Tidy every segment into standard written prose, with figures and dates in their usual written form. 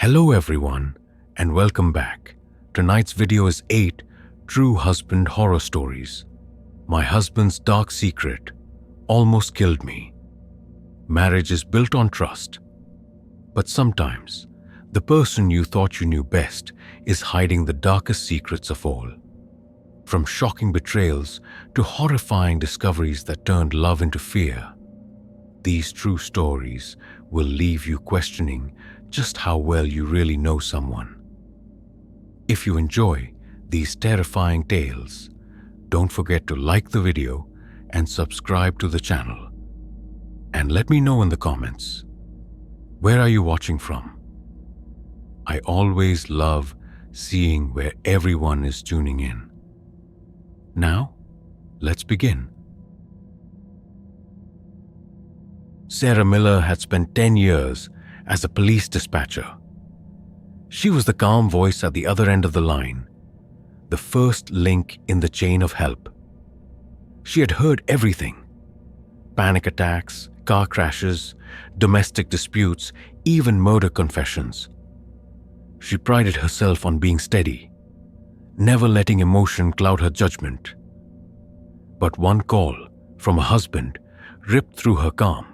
Hello everyone and welcome back. Tonight's video is 8 True Husband Horror Stories. My husband's dark secret almost killed me. Marriage is built on trust. But sometimes, the person you thought you knew best is hiding the darkest secrets of all. From shocking betrayals to horrifying discoveries that turned love into fear, these true stories will leave you questioning just how well you really know someone. If you enjoy these terrifying tales, don't forget to like the video and subscribe to the channel. And let me know in the comments, where are you watching from? I always love seeing where everyone is tuning in. Now, let's begin. Sarah Miller had spent 10 years as a police dispatcher. She was the calm voice at the other end of the line, the first link in the chain of help. She had heard everything: panic attacks, car crashes, domestic disputes, even murder confessions. She prided herself on being steady, never letting emotion cloud her judgment. But one call from a husband ripped through her calm.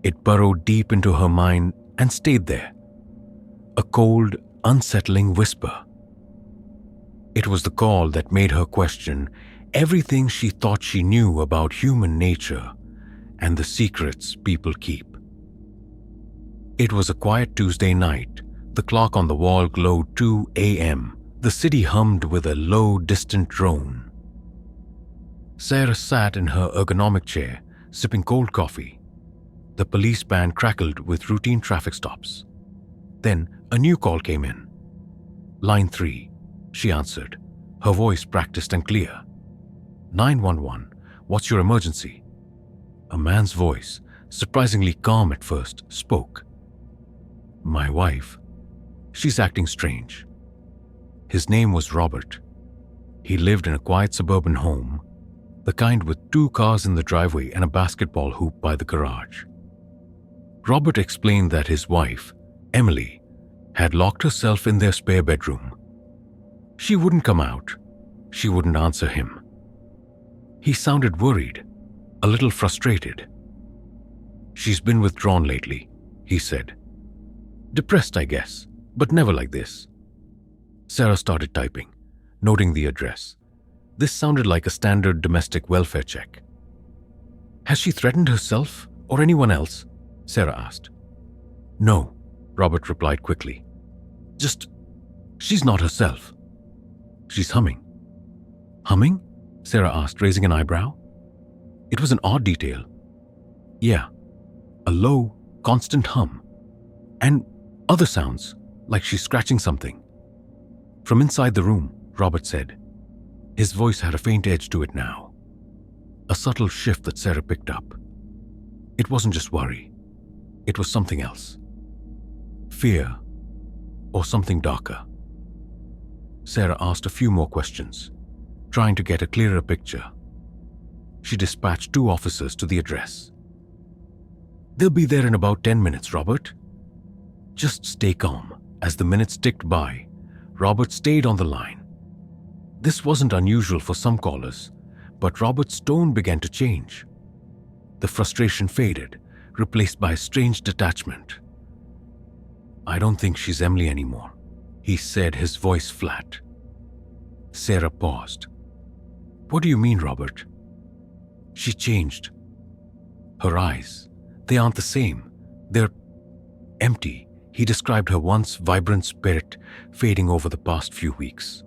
It burrowed deep into her mind and stayed there, a cold, unsettling whisper. It was the call that made her question everything she thought she knew about human nature and the secrets people keep. It was a quiet Tuesday night. The clock on the wall glowed 2 a.m. The city hummed with a low, distant drone. Sarah sat in her ergonomic chair, sipping cold coffee. The police band crackled with routine traffic stops. Then a new call came in. Line 3, she answered, her voice practiced and clear. 911, what's your emergency? A man's voice, surprisingly calm at first, spoke. My wife. She's acting strange. His name was Robert. He lived in a quiet suburban home, the kind with 2 cars in the driveway and a basketball hoop by the garage. Robert explained that his wife, Emily, had locked herself in their spare bedroom. She wouldn't come out. She wouldn't answer him. He sounded worried, a little frustrated. She's been withdrawn lately, he said. Depressed, I guess, but never like this. Sarah started typing, noting the address. This sounded like a standard domestic welfare check. Has she threatened herself or anyone else? Sarah asked. No, Robert replied quickly. Just, she's not herself. She's humming. Humming? Sarah asked, raising an eyebrow. It was an odd detail. Yeah, a low, constant hum. And other sounds, like she's scratching something. From inside the room, Robert said. His voice had a faint edge to it now. A subtle shift that Sarah picked up. It wasn't just worry. It was something else. Fear, or something darker. Sarah asked a few more questions, trying to get a clearer picture. She dispatched 2 officers to the address. They'll be there in about 10 minutes, Robert. Just stay calm. As the minutes ticked by, Robert stayed on the line. This wasn't unusual for some callers, but Robert's tone began to change. The frustration faded, replaced by a strange detachment. I don't think she's Emily anymore, he said, his voice flat. Sarah paused. What do you mean, Robert? She changed. Her eyes, they aren't the same. They're empty. He described her once vibrant spirit fading over the past few weeks.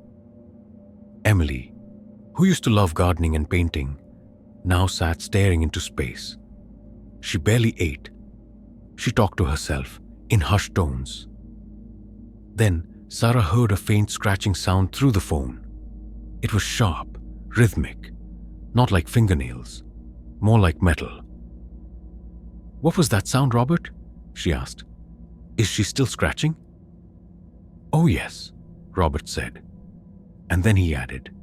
Emily, who used to love gardening and painting, now sat staring into space. She barely ate. She talked to herself in hushed tones. Then Sarah heard a faint scratching sound through the phone. It was sharp, rhythmic, not like fingernails, more like metal. What was that sound, Robert? She asked. Is she still scratching? Oh yes, Robert said. And then he added,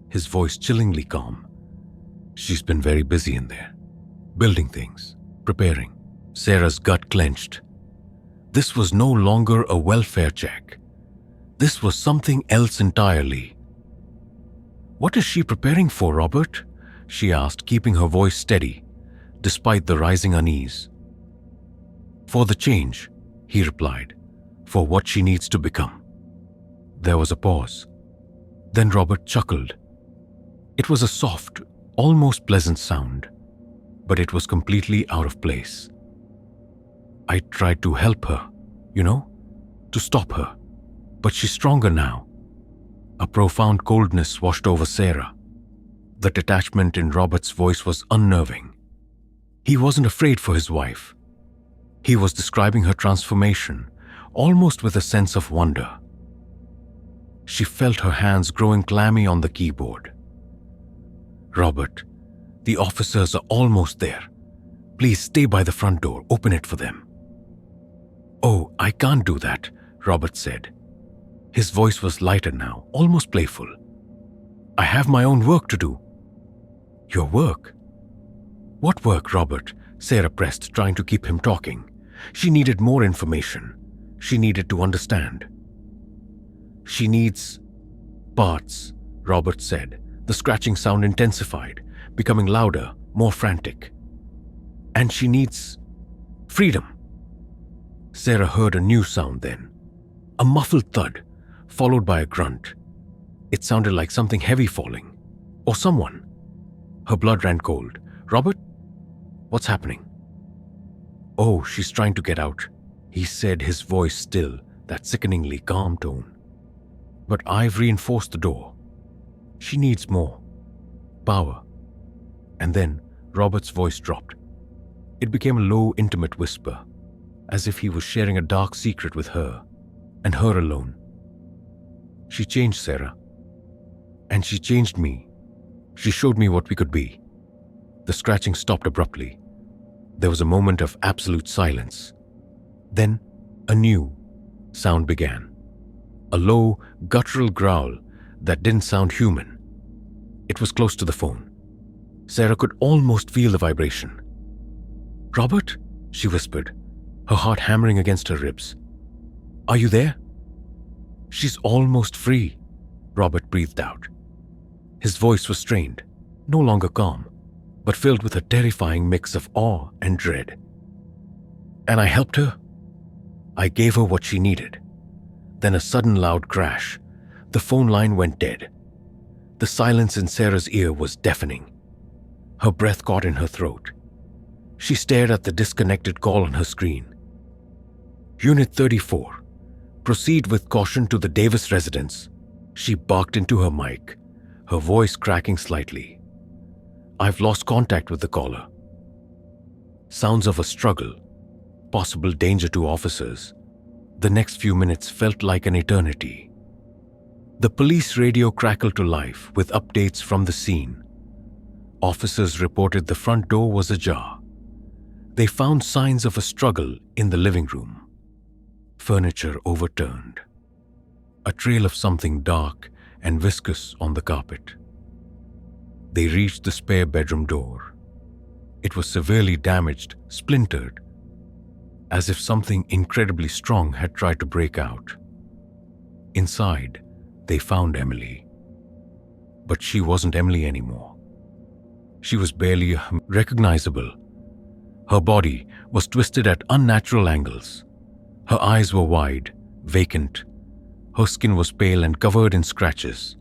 his voice chillingly calm. She's been very busy in there, building things, preparing. Sarah's gut clenched. This was no longer a welfare check. This was something else entirely. "What is she preparing for, Robert?" she asked, keeping her voice steady, despite the rising unease. "For the change," he replied, "for what she needs to become." There was a pause. Then Robert chuckled. It was a soft, almost pleasant sound, but it was completely out of place. "I tried to help her, to stop her, but she's stronger now." A profound coldness washed over Sarah. The detachment in Robert's voice was unnerving. He wasn't afraid for his wife. He was describing her transformation, almost with a sense of wonder. She felt her hands growing clammy on the keyboard. "Robert, the officers are almost there. Please stay by the front door. Open it for them." "Oh, I can't do that," Robert said. His voice was lighter now, almost playful. "I have my own work to do." "Your work?" "What work, Robert?" Sarah pressed, trying to keep him talking. She needed more information. She needed to understand. "She needs parts," Robert said. The scratching sound intensified, becoming louder, more frantic. "And she needs freedom." Sarah heard a new sound then. A muffled thud, followed by a grunt. It sounded like something heavy falling. Or someone. Her blood ran cold. "Robert, what's happening?" "Oh, she's trying to get out," he said, his voice still, that sickeningly calm tone. "But I've reinforced the door. She needs more power." And then Robert's voice dropped. It became a low, intimate whisper, as if he was sharing a dark secret with her, and her alone. "She changed Sarah. And she changed me. She showed me what we could be." The scratching stopped abruptly. There was a moment of absolute silence. Then a new sound began. A low, guttural growl that didn't sound human. It was close to the phone. Sarah could almost feel the vibration. "Robert?" she whispered, her heart hammering against her ribs. "Are you there?" "She's almost free," Robert breathed out. His voice was strained, no longer calm, but filled with a terrifying mix of awe and dread. "And I helped her. I gave her what she needed." Then a sudden loud crash. The phone line went dead. The silence in Sarah's ear was deafening. Her breath caught in her throat. She stared at the disconnected call on her screen. "Unit 34. Proceed with caution to the Davis residence," she barked into her mic, her voice cracking slightly. "I've lost contact with the caller." Sounds of a struggle, possible danger to officers. The next few minutes felt like an eternity. The police radio crackled to life with updates from the scene. Officers reported the front door was ajar. They found signs of a struggle in the living room. Furniture overturned. A trail of something dark and viscous on the carpet. They reached the spare bedroom door. It was severely damaged, splintered, as if something incredibly strong had tried to break out. Inside, they found Emily. But she wasn't Emily anymore. She was barely recognizable. Her body was twisted at unnatural angles. Her eyes were wide, vacant. Her skin was pale and covered in scratches.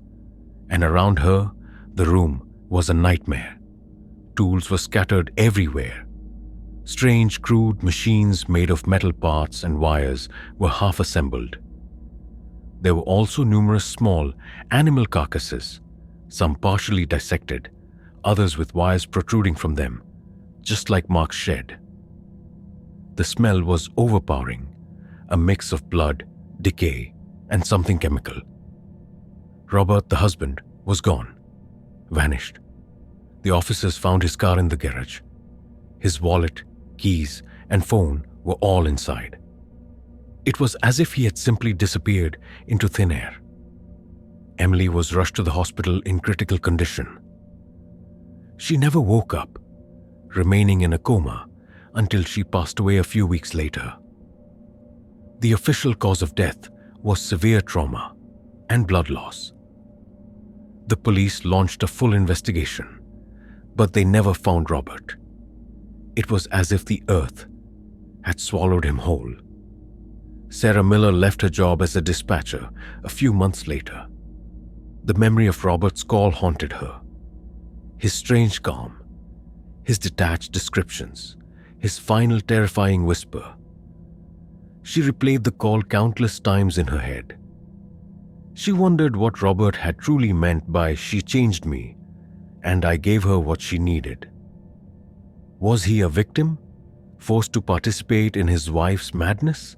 And around her, the room was a nightmare. Tools were scattered everywhere. Strange, crude machines made of metal parts and wires were half assembled. There were also numerous small animal carcasses, some partially dissected, others with wires protruding from them, just like Mark's shed. The smell was overpowering, a mix of blood, decay, and something chemical. Robert, the husband, was gone, vanished. The officers found his car in the garage. His wallet, keys, and phone were all inside. It was as if he had simply disappeared into thin air. Emily was rushed to the hospital in critical condition. She never woke up, remaining in a coma until she passed away a few weeks later. The official cause of death was severe trauma and blood loss. The police launched a full investigation, but they never found Robert. It was as if the earth had swallowed him whole. Sarah Miller left her job as a dispatcher a few months later. The memory of Robert's call haunted her. His strange calm, his detached descriptions, his final terrifying whisper. She replayed the call countless times in her head. She wondered what Robert had truly meant by "she changed me, and I gave her what she needed." Was he a victim, forced to participate in his wife's madness?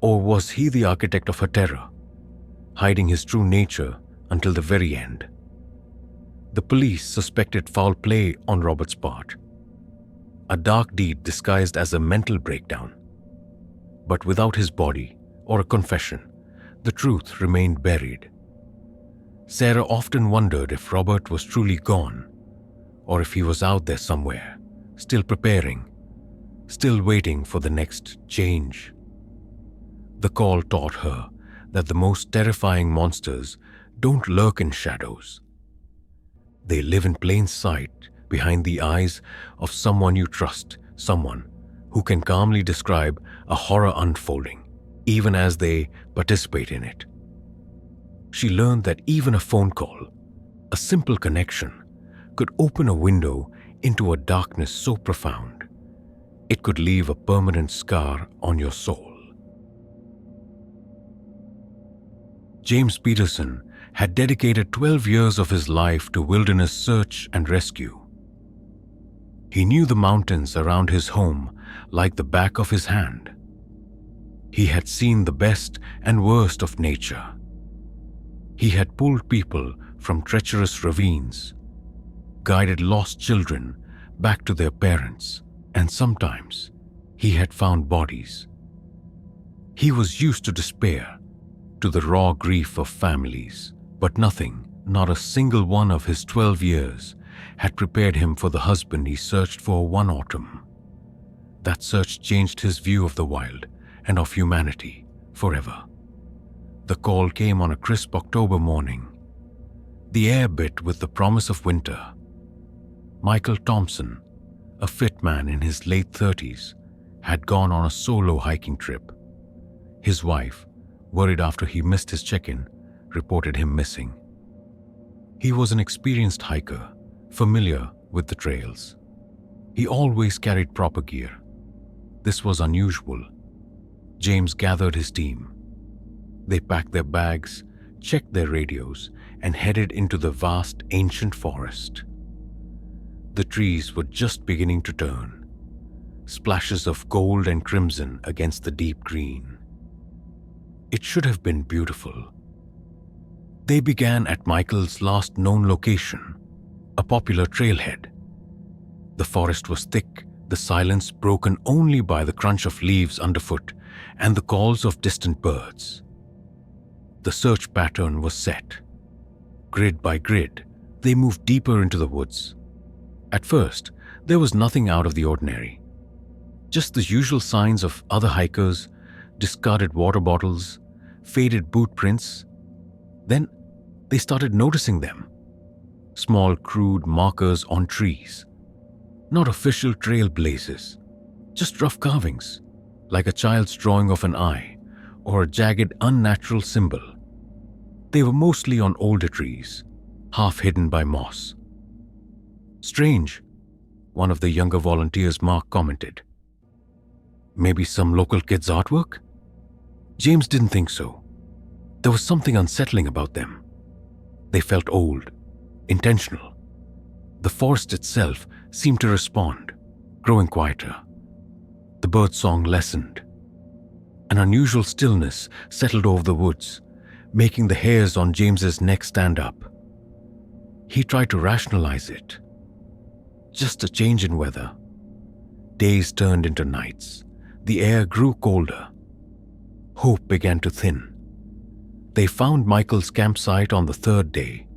Or was he the architect of her terror, hiding his true nature until the very end? The police suspected foul play on Robert's part, a dark deed disguised as a mental breakdown. But without his body or a confession, the truth remained buried. Sarah often wondered if Robert was truly gone, or if he was out there somewhere, still preparing, still waiting for the next change. The call taught her that the most terrifying monsters don't lurk in shadows. They live in plain sight behind the eyes of someone you trust, someone who can calmly describe a horror unfolding, even as they participate in it. She learned that even a phone call, a simple connection, could open a window into a darkness so profound, it could leave a permanent scar on your soul. James Peterson had dedicated 12 years of his life to wilderness search and rescue. He knew the mountains around his home like the back of his hand. He had seen the best and worst of nature. He had pulled people from treacherous ravines, guided lost children back to their parents, and sometimes he had found bodies. He was used to despair, to the raw grief of families, but nothing, not a single one of his 12 years, had prepared him for the husband he searched for one autumn. That search changed his view of the wild and of humanity forever. The call came on a crisp October morning. The air bit with the promise of winter. Michael Thompson, a fit man in his late 30s, had gone on a solo hiking trip. His wife, worried after he missed his check-in, reported him missing. He was an experienced hiker, familiar with the trails. He always carried proper gear. This was unusual. James gathered his team. They packed their bags, checked their radios, and headed into the vast ancient forest. The trees were just beginning to turn, splashes of gold and crimson against the deep green. It should have been beautiful. They began at Michael's last known location, a popular trailhead. The forest was thick, the silence broken only by the crunch of leaves underfoot and the calls of distant birds. The search pattern was set. Grid by grid, they moved deeper into the woods. At first, there was nothing out of the ordinary. Just the usual signs of other hikers, discarded water bottles, faded boot prints. Then they started noticing them. Small crude markers on trees. Not official trailblazes, just rough carvings, like a child's drawing of an eye or a jagged, unnatural symbol. They were mostly on older trees, half hidden by moss. "Strange," one of the younger volunteers, Mark, commented. "Maybe some local kid's artwork?" James didn't think so. There was something unsettling about them. They felt old, intentional. The forest itself seemed to respond, growing quieter. The birdsong lessened. An unusual stillness settled over the woods, making the hairs on James's neck stand up. He tried to rationalize it. Just a change in weather. Days turned into nights. The air grew colder. Hope began to thin. They found Michael's campsite on the third day.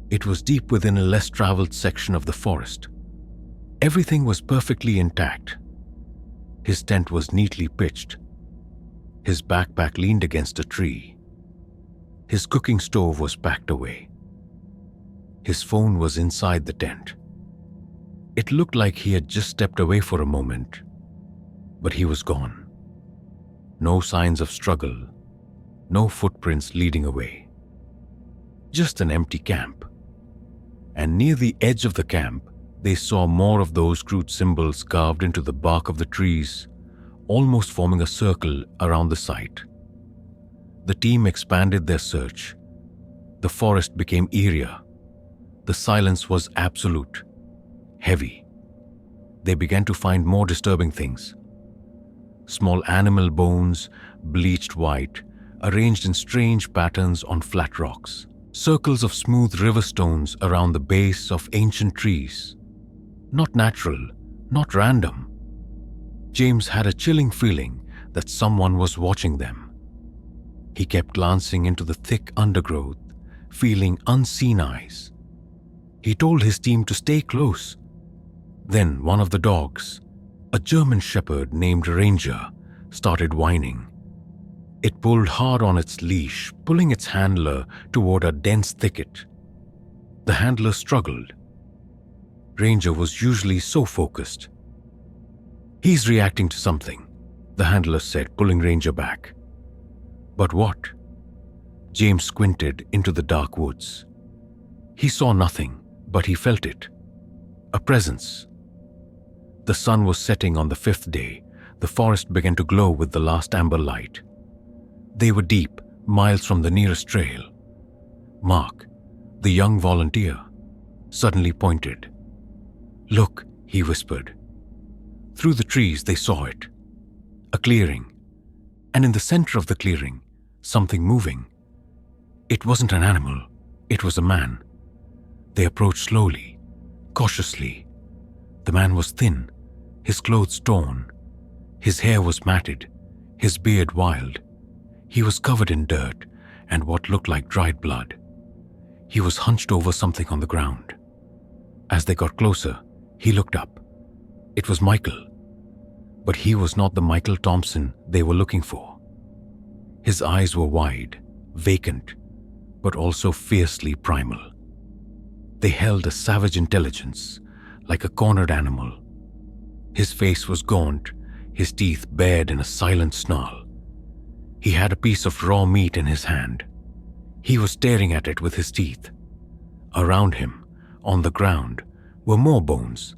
It was deep within a less traveled section of the forest. Everything was perfectly intact. His tent was neatly pitched. His backpack leaned against a tree. His cooking stove was packed away. His phone was inside the tent. It looked like he had just stepped away for a moment, but he was gone. No signs of struggle, no footprints leading away. Just an empty camp. And near the edge of the camp, they saw more of those crude symbols carved into the bark of the trees, almost forming a circle around the site. The team expanded their search. The forest became eerier. The silence was absolute, heavy. They began to find more disturbing things. Small animal bones, bleached white, arranged in strange patterns on flat rocks. Circles of smooth river stones around the base of ancient trees. Not natural, not random. James had a chilling feeling that someone was watching them. He kept glancing into the thick undergrowth, feeling unseen eyes. He told his team to stay close. Then one of the dogs, a German shepherd named Ranger, started whining. It pulled hard on its leash, pulling its handler toward a dense thicket. The handler struggled. Ranger was usually so focused. "He's reacting to something," the handler said, pulling Ranger back. But what? James squinted into the dark woods. He saw nothing, but he felt it. A presence. The sun was setting on the 5th day. The forest began to glow with the last amber light. They were deep, miles from the nearest trail. Mark, the young volunteer, suddenly pointed. "Look," he whispered. Through the trees they saw it. A clearing. And in the center of the clearing, something moving. It wasn't an animal. It was a man. They approached slowly, cautiously. The man was thin, his clothes torn. His hair was matted, his beard wild. He was covered in dirt and what looked like dried blood. He was hunched over something on the ground. As they got closer, he looked up. It was Michael. But he was not the Michael Thompson they were looking for. His eyes were wide, vacant, but also fiercely primal. They held a savage intelligence, like a cornered animal. His face was gaunt, his teeth bared in a silent snarl. He had a piece of raw meat in his hand. He was staring at it with his teeth. Around him, on the ground, were more bones.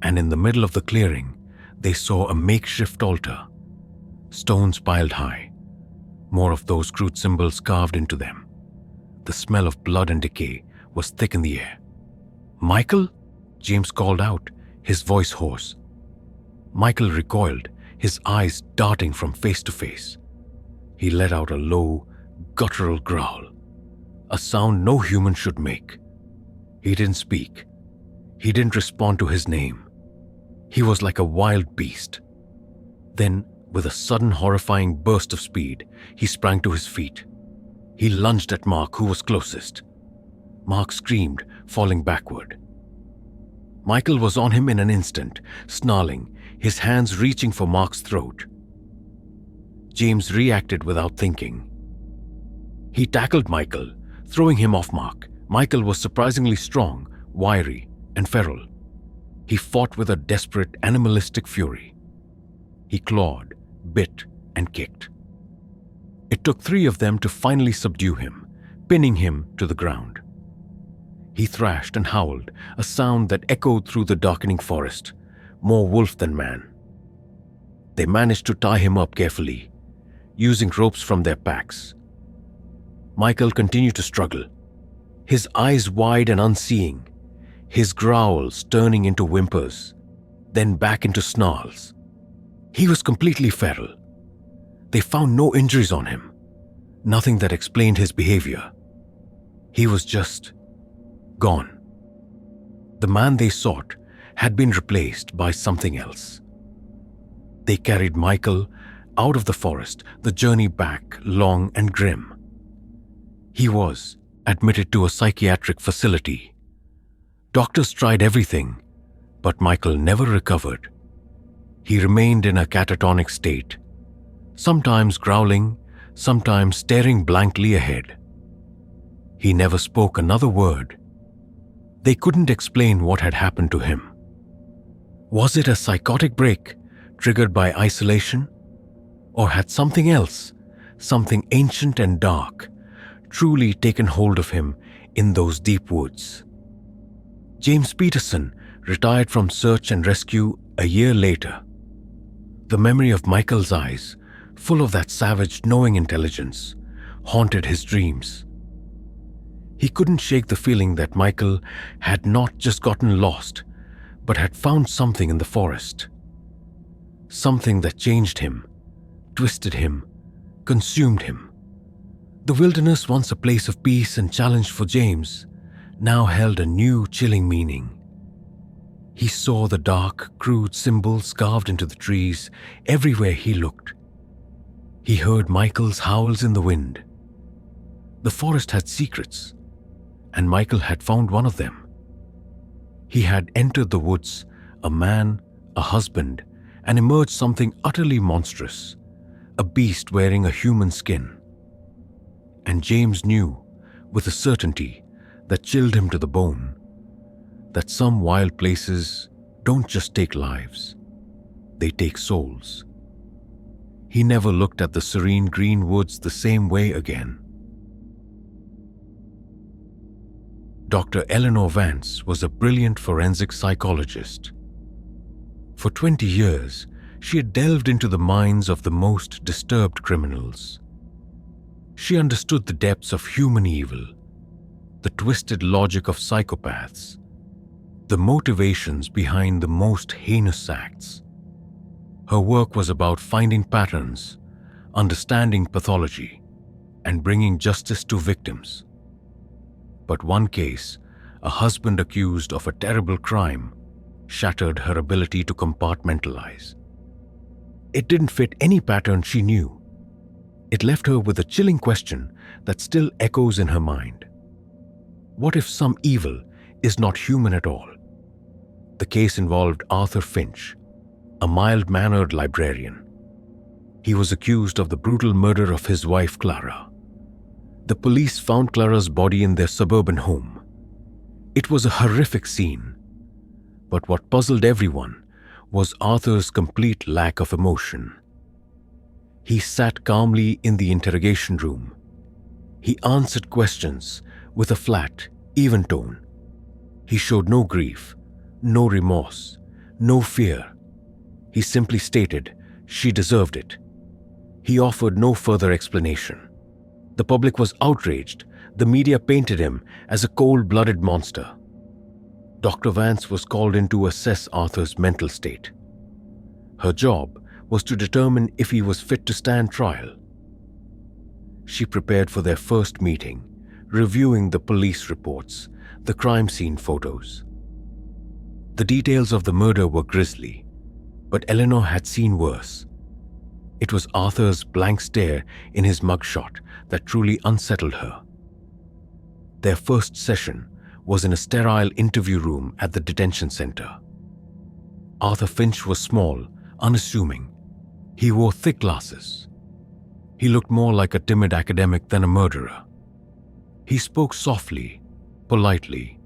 And in the middle of the clearing, they saw a makeshift altar. Stones piled high. More of those crude symbols carved into them. The smell of blood and decay was thick in the air. "Michael?" James called out, his voice hoarse. Michael recoiled, his eyes darting from face to face. He let out a low, guttural growl, a sound no human should make. He didn't speak. He didn't respond to his name. He was like a wild beast. Then, with a sudden horrifying burst of speed, he sprang to his feet. He lunged at Mark, who was closest. Mark screamed, falling backward. Michael was on him in an instant, snarling, his hands reaching for Mark's throat. James reacted without thinking. He tackled Michael, throwing him off Mark. Michael was surprisingly strong, wiry, and feral. He fought with a desperate, animalistic fury. He clawed, bit, and kicked. It took 3 of them to finally subdue him, pinning him to the ground. He thrashed and howled, a sound that echoed through the darkening forest, more wolf than man. They managed to tie him up carefully, using ropes from their packs. Michael continued to struggle, his eyes wide and unseeing, his growls turning into whimpers, then back into snarls. He was completely feral. They found no injuries on him, nothing that explained his behavior. He was just gone. The man they sought had been replaced by something else. They carried Michael out of the forest, the journey back long and grim. He was admitted to a psychiatric facility. Doctors tried everything, but Michael never recovered. He remained in a catatonic state, sometimes growling, sometimes staring blankly ahead. He never spoke another word. They couldn't explain what had happened to him. Was it a psychotic break triggered by isolation? Or had something else, something ancient and dark, truly taken hold of him in those deep woods? James Peterson retired from search and rescue a year later. The memory of Michael's eyes, full of that savage, knowing intelligence, haunted his dreams. He couldn't shake the feeling that Michael had not just gotten lost, but had found something in the forest. Something that changed him, twisted him, consumed him. The wilderness, once a place of peace and challenge for James, now held a new, chilling meaning. He saw the dark, crude symbols carved into the trees everywhere he looked. He heard Michael's howls in the wind. The forest had secrets, and Michael had found one of them. He had entered the woods, a man, a husband, and emerged something utterly monstrous, a beast wearing a human skin. And James knew, with a certainty that chilled him to the bone, that some wild places don't just take lives, they take souls. He never looked at the serene green woods the same way again. Dr. Eleanor Vance was a brilliant forensic psychologist. For 20 years, she had delved into the minds of the most disturbed criminals. She understood the depths of human evil, the twisted logic of psychopaths, the motivations behind the most heinous acts. Her work was about finding patterns, understanding pathology, and bringing justice to victims. But one case, a husband accused of a terrible crime, shattered her ability to compartmentalize. It didn't fit any pattern she knew. It left her with a chilling question that still echoes in her mind. What if some evil is not human at all? The case involved Arthur Finch, a mild-mannered librarian. He was accused of the brutal murder of his wife, Clara. The police found Clara's body in their suburban home. It was a horrific scene. But what puzzled everyone was Arthur's complete lack of emotion. He sat calmly in the interrogation room. He answered questions with a flat, even tone. He showed no grief, no remorse, no fear. He simply stated, she deserved it. He offered no further explanation. The public was outraged. The media painted him as a cold-blooded monster. Dr. Vance was called in to assess Arthur's mental state. Her job was to determine if he was fit to stand trial. She prepared for their first meeting, reviewing the police reports, the crime scene photos. The details of the murder were grisly, but Eleanor had seen worse. It was Arthur's blank stare in his mugshot that truly unsettled her. Their first session was in a sterile interview room at the detention center. Arthur Finch was small, unassuming. He wore thick glasses. He looked more like a timid academic than a murderer. He spoke softly, politely.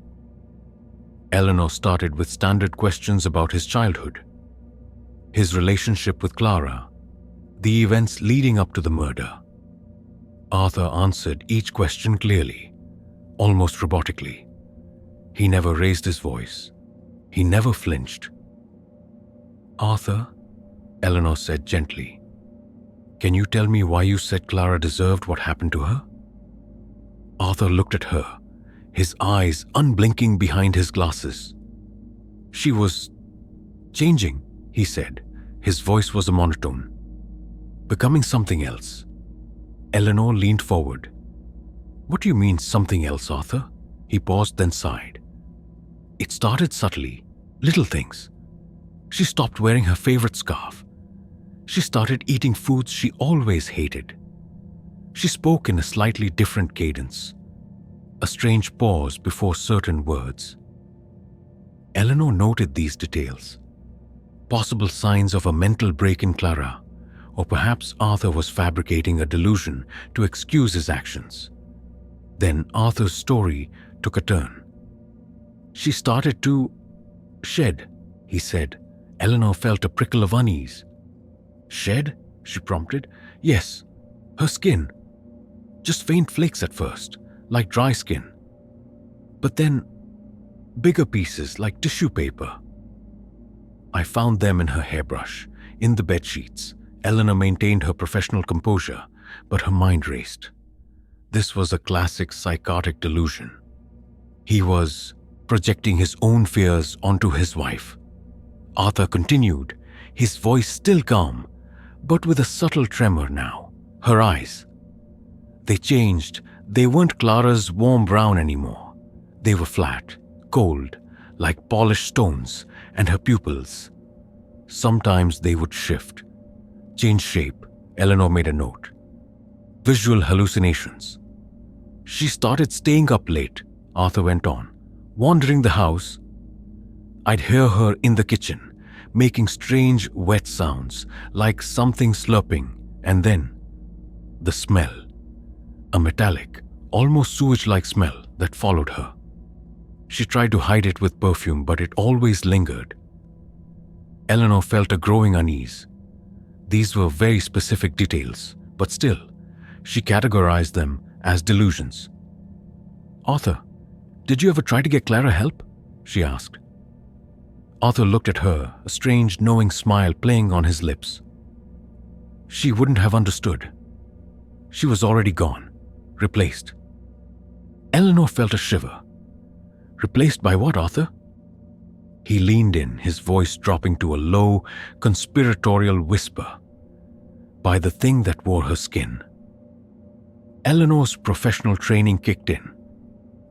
Eleanor started with standard questions about his childhood, his relationship with Clara, the events leading up to the murder. Arthur answered each question clearly, almost robotically. He never raised his voice. He never flinched. "Arthur," Eleanor said gently, "can you tell me why you said Clara deserved what happened to her?" Arthur looked at her, his eyes unblinking behind his glasses. "She was changing," he said. His voice was a monotone. "Becoming something else." Eleanor leaned forward. "What do you mean, something else, Arthur?" He paused, then sighed. "It started subtly, little things. She stopped wearing her favorite scarf. She started eating foods she always hated. She spoke in a slightly different cadence, a strange pause before certain words." Eleanor noted these details, possible signs of a mental break in Clara, Or perhaps Arthur was fabricating a delusion to excuse his actions. Then Arthur's story took a turn. "She started to shed," he said. Eleanor felt a prickle of unease. "Shed?" she prompted. "Yes, her skin. Just faint flakes at first, like dry skin. But then bigger pieces like tissue paper." "I found them in her hairbrush, in the bed sheets." Eleanor maintained her professional composure, but her mind raced. This was a classic psychotic delusion. He was projecting his own fears onto his wife. Arthur continued, his voice still calm, but with a subtle tremor now. Her eyes. They changed. They weren't Clara's warm brown anymore. They were flat, cold, like polished stones, and her pupils. Sometimes they would shift, change shape. Eleanor made a note. Visual hallucinations. "She started staying up late," Arthur went on, "wandering the house. I'd hear her in the kitchen, making strange wet sounds, like something slurping, and then the smell. A metallic, almost sewage-like smell that followed her. She tried to hide it with perfume, but it always lingered." Eleanor felt a growing unease. These were very specific details, but still, she categorized them as delusions. "Arthur, did you ever try to get Clara help?" she asked. Arthur looked at her, a strange, knowing smile playing on his lips. She wouldn't have understood. She was already gone, replaced. Eleanor felt a shiver. "Replaced by what, Arthur?" He leaned in, his voice dropping to a low, conspiratorial whisper. "By the thing that wore her skin." Eleanor's professional training kicked in.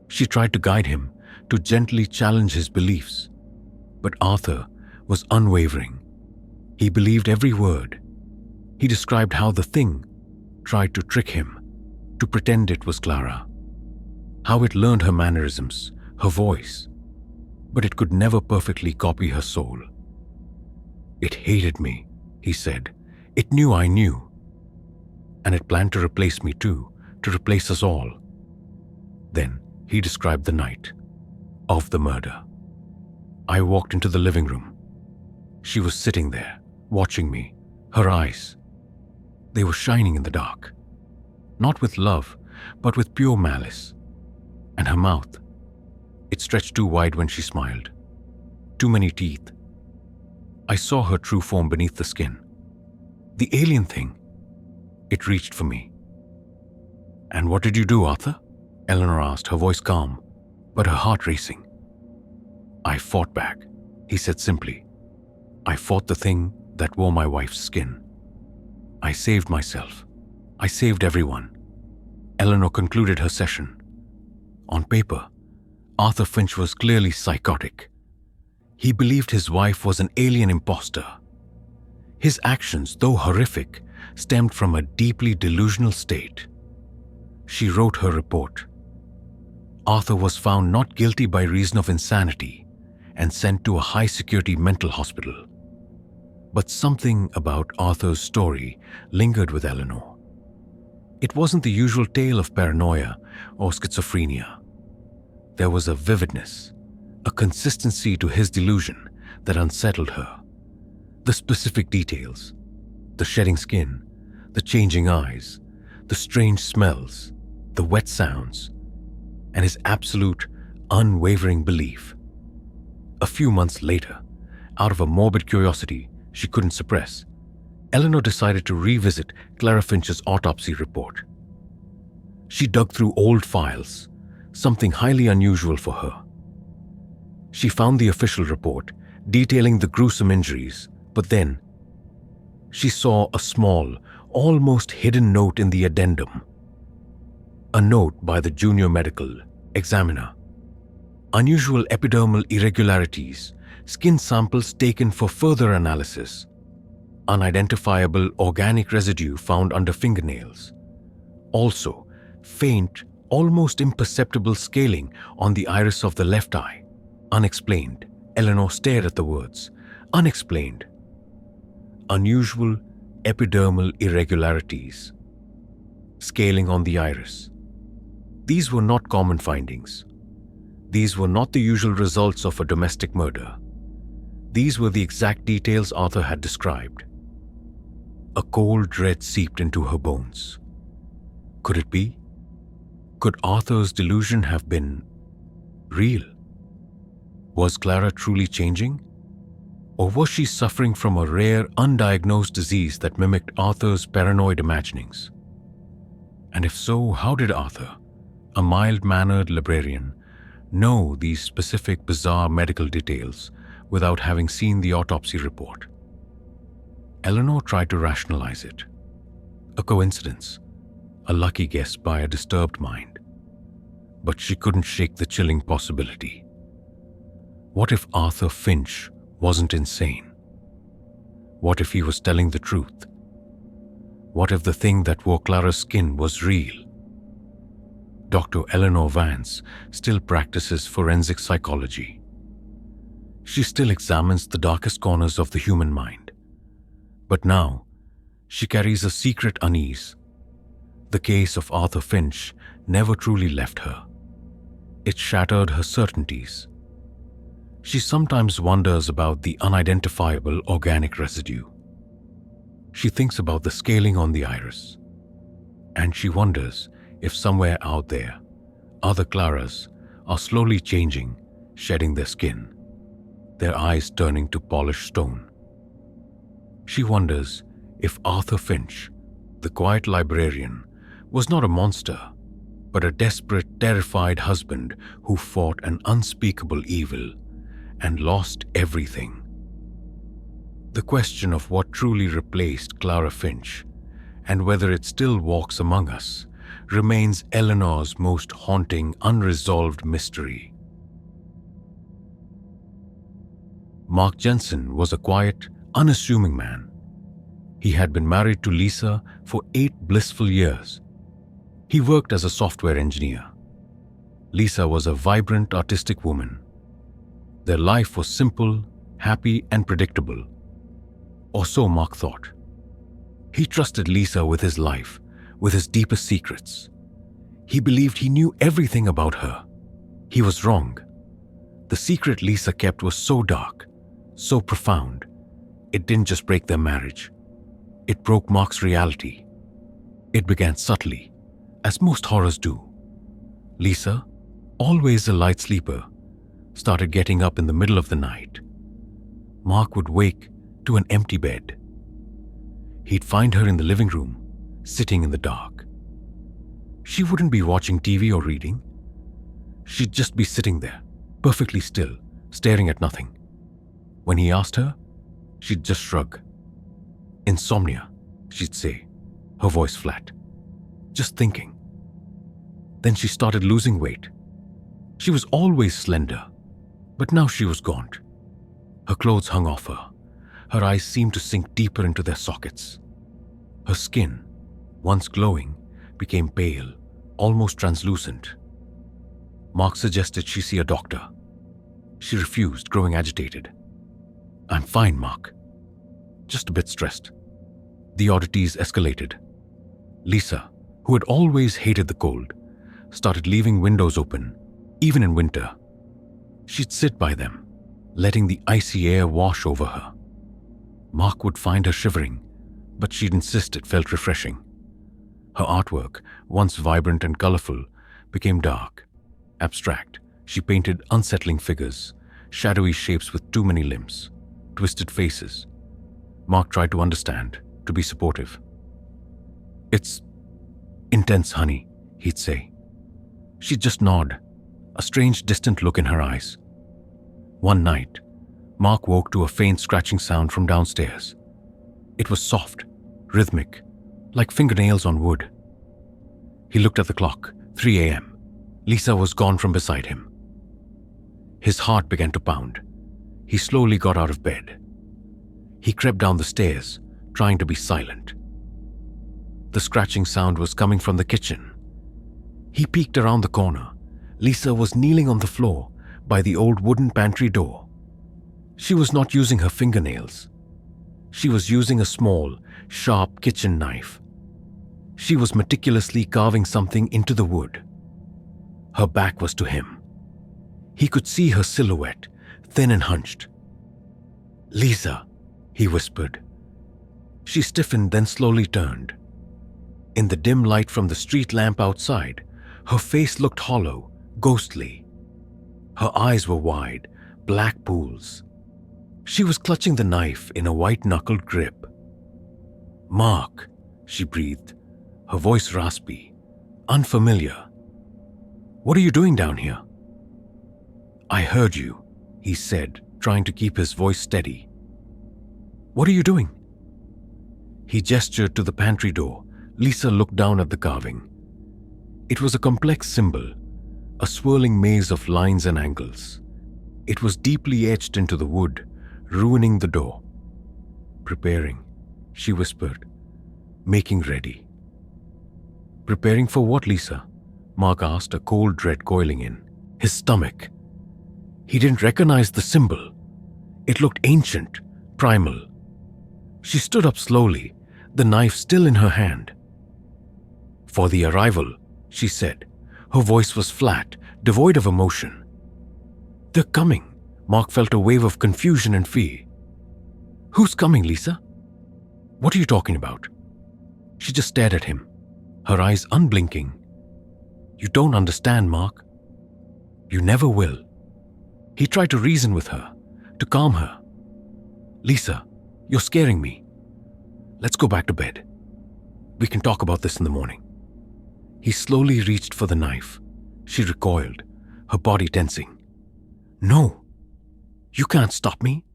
She tried to guide him, to gently challenge his beliefs. But Arthur was unwavering. He believed every word. He described how the thing tried to trick him, to pretend it was Clara. How it learned her mannerisms, her voice, but it could never perfectly copy her soul. "It hated me," he said. "It knew I knew. And it planned to replace me too, to replace us all." Then he described the night of the murder. I walked into the living room. She was sitting there, watching me, her eyes. They were shining in the dark. Not with love, but with pure malice. And her mouth, it stretched too wide when she smiled. Too many teeth. I saw her true form beneath the skin. The alien thing. It reached for me. "And what did you do, Arthur?" Eleanor asked, her voice calm, but her heart racing. "I fought back," he said simply. "I fought the thing that wore my wife's skin. I saved myself. I saved everyone." Eleanor concluded her session. On paper, Arthur Finch was clearly psychotic. He believed his wife was an alien imposter. His actions, though horrific, stemmed from a deeply delusional state. She wrote her report. Arthur was found not guilty by reason of insanity and sent to a high-security mental hospital. But something about Arthur's story lingered with Eleanor. It wasn't the usual tale of paranoia or schizophrenia. There was a vividness, a consistency to his delusion that unsettled her. The specific details, the shedding skin, the changing eyes, the strange smells, the wet sounds, and his absolute, unwavering belief. A few months later, out of a morbid curiosity she couldn't suppress, Eleanor decided to revisit Clara Finch's autopsy report. She dug through old files, something highly unusual for her. She found the official report detailing the gruesome injuries, but then she saw a small, almost hidden note in the addendum. A note by the junior medical examiner. Unusual epidermal irregularities, skin samples taken for further analysis, unidentifiable organic residue found under fingernails. Also, faint, almost imperceptible scaling on the iris of the left eye. Unexplained. Eleanor stared at the words. Unexplained. Unusual, epidermal irregularities, scaling on the iris. These were not common findings. These were not the usual results of a domestic murder. These were the exact details Arthur had described. A cold dread seeped into her bones. Could it be? Could Arthur's delusion have been real? Was Clara truly changing? Or was she suffering from a rare, undiagnosed disease that mimicked Arthur's paranoid imaginings? And if so, how did Arthur, a mild-mannered librarian, know these specific, bizarre medical details without having seen the autopsy report? Eleanor tried to rationalize it. A coincidence, a lucky guess by a disturbed mind. But she couldn't shake the chilling possibility. What if Arthur Finch wasn't insane? What if he was telling the truth? What if the thing that wore Clara's skin was real? Dr. Eleanor Vance still practices forensic psychology. She still examines the darkest corners of the human mind. But now, she carries a secret unease. The case of Arthur Finch never truly left her. It shattered her certainties. She sometimes wonders about the unidentifiable organic residue. She thinks about the scaling on the iris. And she wonders if somewhere out there, other Claras are slowly changing, shedding their skin, their eyes turning to polished stone. She wonders if Arthur Finch, the quiet librarian, was not a monster, but a desperate, terrified husband who fought an unspeakable evil and lost everything. The question of what truly replaced Clara Finch, and whether it still walks among us, remains Eleanor's most haunting, unresolved mystery. Mark Jensen was a quiet, unassuming man. He had been married to Lisa for 8 blissful years. He worked as a software engineer. Lisa was a vibrant, artistic woman. Their life was simple, happy, and predictable. Or so Mark thought. He trusted Lisa with his life, with his deepest secrets. He believed he knew everything about her. He was wrong. The secret Lisa kept was so dark, so profound. It didn't just break their marriage. It broke Mark's reality. It began subtly, as most horrors do. Lisa, always a light sleeper, started getting up in the middle of the night. Mark would wake to an empty bed. He'd find her in the living room, sitting in the dark. She wouldn't be watching TV or reading. She'd just be sitting there, perfectly still, staring at nothing. When he asked her, she'd just shrug. "Insomnia," she'd say, her voice flat. "Just thinking." Then she started losing weight. She was always slender, but now she was gaunt. Her clothes hung off her. Her eyes seemed to sink deeper into their sockets. Her skin, once glowing, became pale, almost translucent. Mark suggested she see a doctor. She refused, growing agitated. "I'm fine, Mark. Just a bit stressed." The oddities escalated. Lisa, who had always hated the cold, started leaving windows open, even in winter. She'd sit by them, letting the icy air wash over her. Mark would find her shivering, but she'd insist it felt refreshing. Her artwork, once vibrant and colorful, became dark, abstract. She painted unsettling figures, shadowy shapes with too many limbs, twisted faces. Mark tried to understand, to be supportive. "It's intense, honey," he'd say. She'd just nod, a strange distant look in her eyes. One night, Mark woke to a faint scratching sound from downstairs. It was soft, rhythmic, like fingernails on wood. He looked at the clock, 3 a.m. Lisa was gone from beside him. His heart began to pound. He slowly got out of bed. He crept down the stairs, trying to be silent. The scratching sound was coming from the kitchen. He peeked around the corner. Lisa was kneeling on the floor by the old wooden pantry door. She was not using her fingernails. She was using a small, sharp kitchen knife. She was meticulously carving something into the wood. Her back was to him. He could see her silhouette, thin and hunched. "Lisa," he whispered. She stiffened, then slowly turned. In the dim light from the street lamp outside, her face looked hollow, ghostly. Her eyes were wide, black pools. She was clutching the knife in a white-knuckled grip. "Mark," she breathed, her voice raspy, unfamiliar. "What are you doing down here?" "I heard you," he said, trying to keep his voice steady. "What are you doing?" He gestured to the pantry door. Lisa looked down at the carving. It was a complex symbol, a swirling maze of lines and angles. It was deeply etched into the wood, ruining the door. "Preparing," she whispered, "making ready." "Preparing for what, Lisa?" Mark asked, a cold dread coiling in his stomach. He didn't recognize the symbol. It looked ancient, primal. She stood up slowly, the knife still in her hand. "For the arrival," she said. Her voice was flat, devoid of emotion. "They're coming." Mark felt a wave of confusion and fear. "Who's coming, Lisa? What are you talking about?" She just stared at him, her eyes unblinking. "You don't understand, Mark. You never will." He tried to reason with her, to calm her. "Lisa, you're scaring me. Let's go back to bed. We can talk about this in the morning." He slowly reached for the knife. She recoiled, her body tensing. "No, you can't stop me."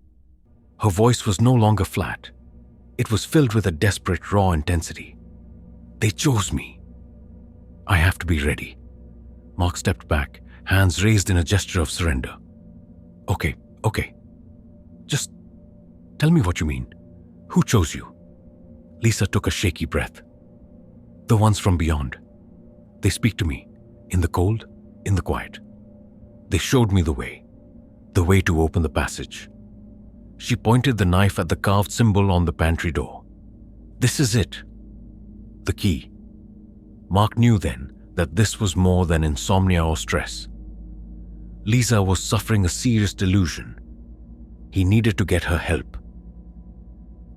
Her voice was no longer flat. It was filled with a desperate, raw intensity. "They chose me. I have to be ready." Mark stepped back, hands raised in a gesture of surrender. Okay. Just tell me what you mean. Who chose you?" Lisa took a shaky breath. "The ones from beyond. They speak to me, in the cold, in the quiet. They showed me the way to open the passage." She pointed the knife at the carved symbol on the pantry door. "This is it. The key." Mark knew then that this was more than insomnia or stress. Lisa was suffering a serious delusion. He needed to get her help.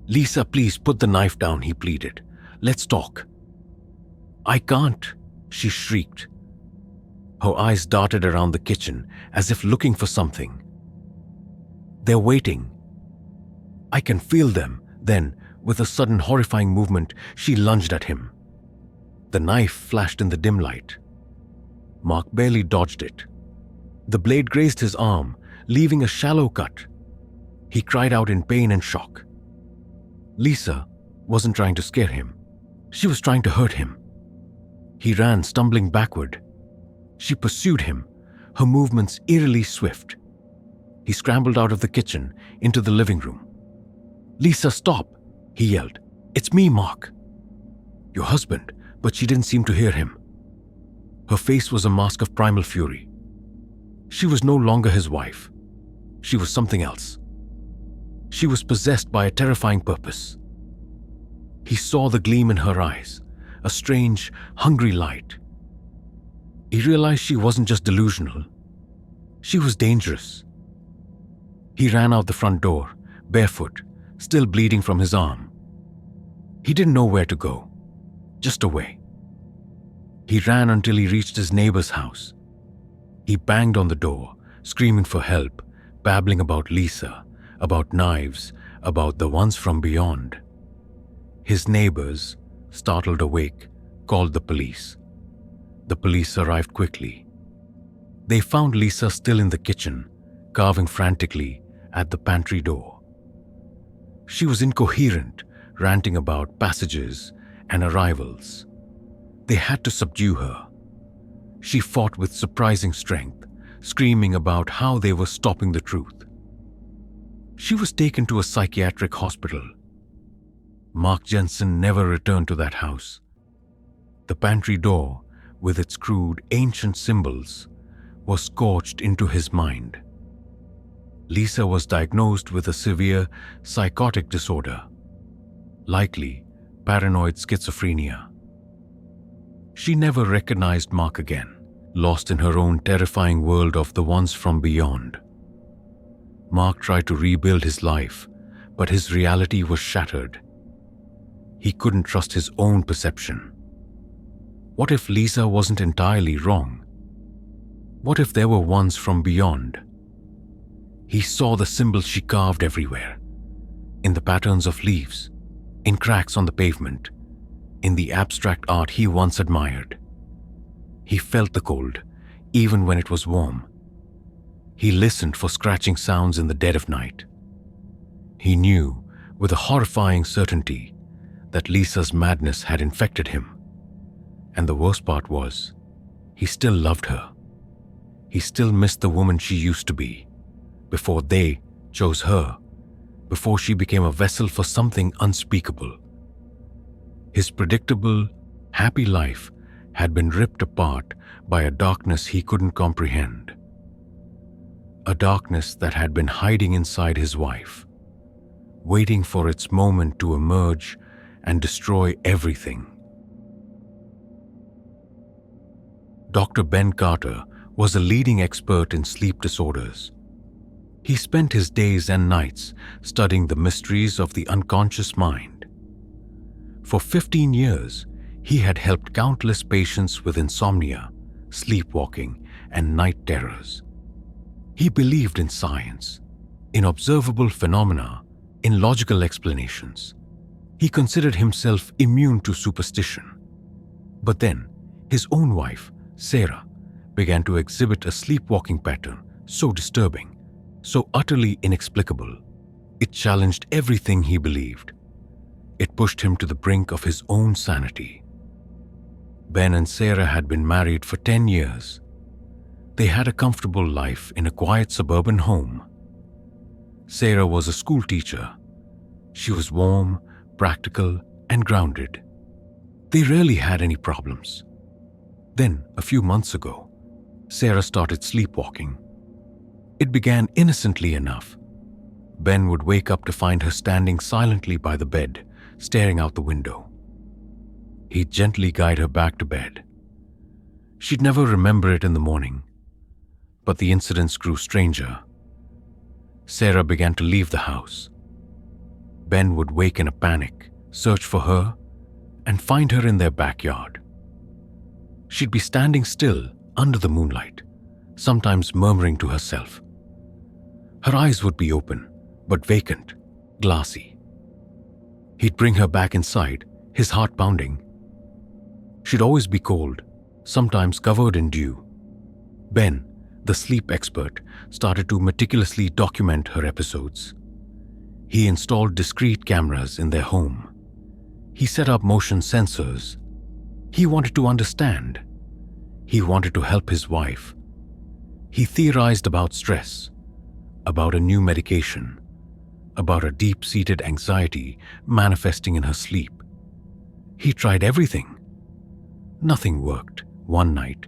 "Lisa, please put the knife down," he pleaded. "Let's talk." "I can't," she shrieked. Her eyes darted around the kitchen as if looking for something. "They're waiting. I can feel them." Then, with a sudden horrifying movement, she lunged at him. The knife flashed in the dim light. Mark barely dodged it. The blade grazed his arm, leaving a shallow cut. He cried out in pain and shock. Lisa wasn't trying to scare him. She was trying to hurt him. He ran, stumbling backward. She pursued him, her movements eerily swift. He scrambled out of the kitchen, into the living room. "Lisa, stop!" he yelled. "It's me, Mark." "Your husband," but she didn't seem to hear him. Her face was a mask of primal fury. She was no longer his wife. She was something else. She was possessed by a terrifying purpose. He saw the gleam in her eyes, a strange, hungry light. He realized she wasn't just delusional. She was dangerous. He ran out the front door, barefoot, still bleeding from his arm. He didn't know where to go, just away. He ran until he reached his neighbor's house. He banged on the door, screaming for help, babbling about Lisa, about knives, about the ones from beyond. His neighbors, startled awake, called the police. The police arrived quickly. They found Lisa still in the kitchen, carving frantically at the pantry door. She was incoherent, ranting about passages and arrivals. They had to subdue her. She fought with surprising strength, screaming about how they were stopping the truth. She was taken to a psychiatric hospital. Mark Jensen never returned to that house. The pantry door, with its crude, ancient symbols, was scorched into his mind. Lisa was diagnosed with a severe psychotic disorder, likely paranoid schizophrenia. She never recognized Mark again, lost in her own terrifying world of the ones from beyond. Mark tried to rebuild his life, but his reality was shattered. He couldn't trust his own perception. What if Lisa wasn't entirely wrong? What if there were ones from beyond? He saw the symbols she carved everywhere, in the patterns of leaves, in cracks on the pavement, in the abstract art he once admired. He felt the cold, even when it was warm. He listened for scratching sounds in the dead of night. He knew, with a horrifying certainty, that Lisa's madness had infected him. And the worst part was, he still loved her. He still missed the woman she used to be, before they chose her, before she became a vessel for something unspeakable. His predictable, happy life had been ripped apart by a darkness he couldn't comprehend. A darkness that had been hiding inside his wife, waiting for its moment to emerge and destroy everything. Dr. Ben Carter was a leading expert in sleep disorders. He spent his days and nights studying the mysteries of the unconscious mind. For 15 years, he had helped countless patients with insomnia, sleepwalking, and night terrors. He believed in science, in observable phenomena, in logical explanations. He considered himself immune to superstition. But then, his own wife, Sarah, began to exhibit a sleepwalking pattern so disturbing, so utterly inexplicable. It challenged everything he believed. It pushed him to the brink of his own sanity. Ben and Sarah had been married for 10 years. They had a comfortable life in a quiet suburban home. Sarah was a school teacher. She was warm, practical, and grounded. They rarely had any problems. Then, a few months ago, Sarah started sleepwalking. It began innocently enough. Ben would wake up to find her standing silently by the bed, staring out the window. He'd gently guide her back to bed. She'd never remember it in the morning, but the incidents grew stranger. Sarah began to leave the house. Ben would wake in a panic, search for her, and find her in their backyard. She'd be standing still under the moonlight, sometimes murmuring to herself. Her eyes would be open, but vacant, glassy. He'd bring her back inside, his heart pounding. She'd always be cold, sometimes covered in dew. Ben, the sleep expert, started to meticulously document her episodes. He installed discrete cameras in their home. He set up motion sensors. He wanted to understand. He wanted to help his wife. He theorized about stress, about a new medication, about a deep-seated anxiety manifesting in her sleep. He tried everything. Nothing worked. One night,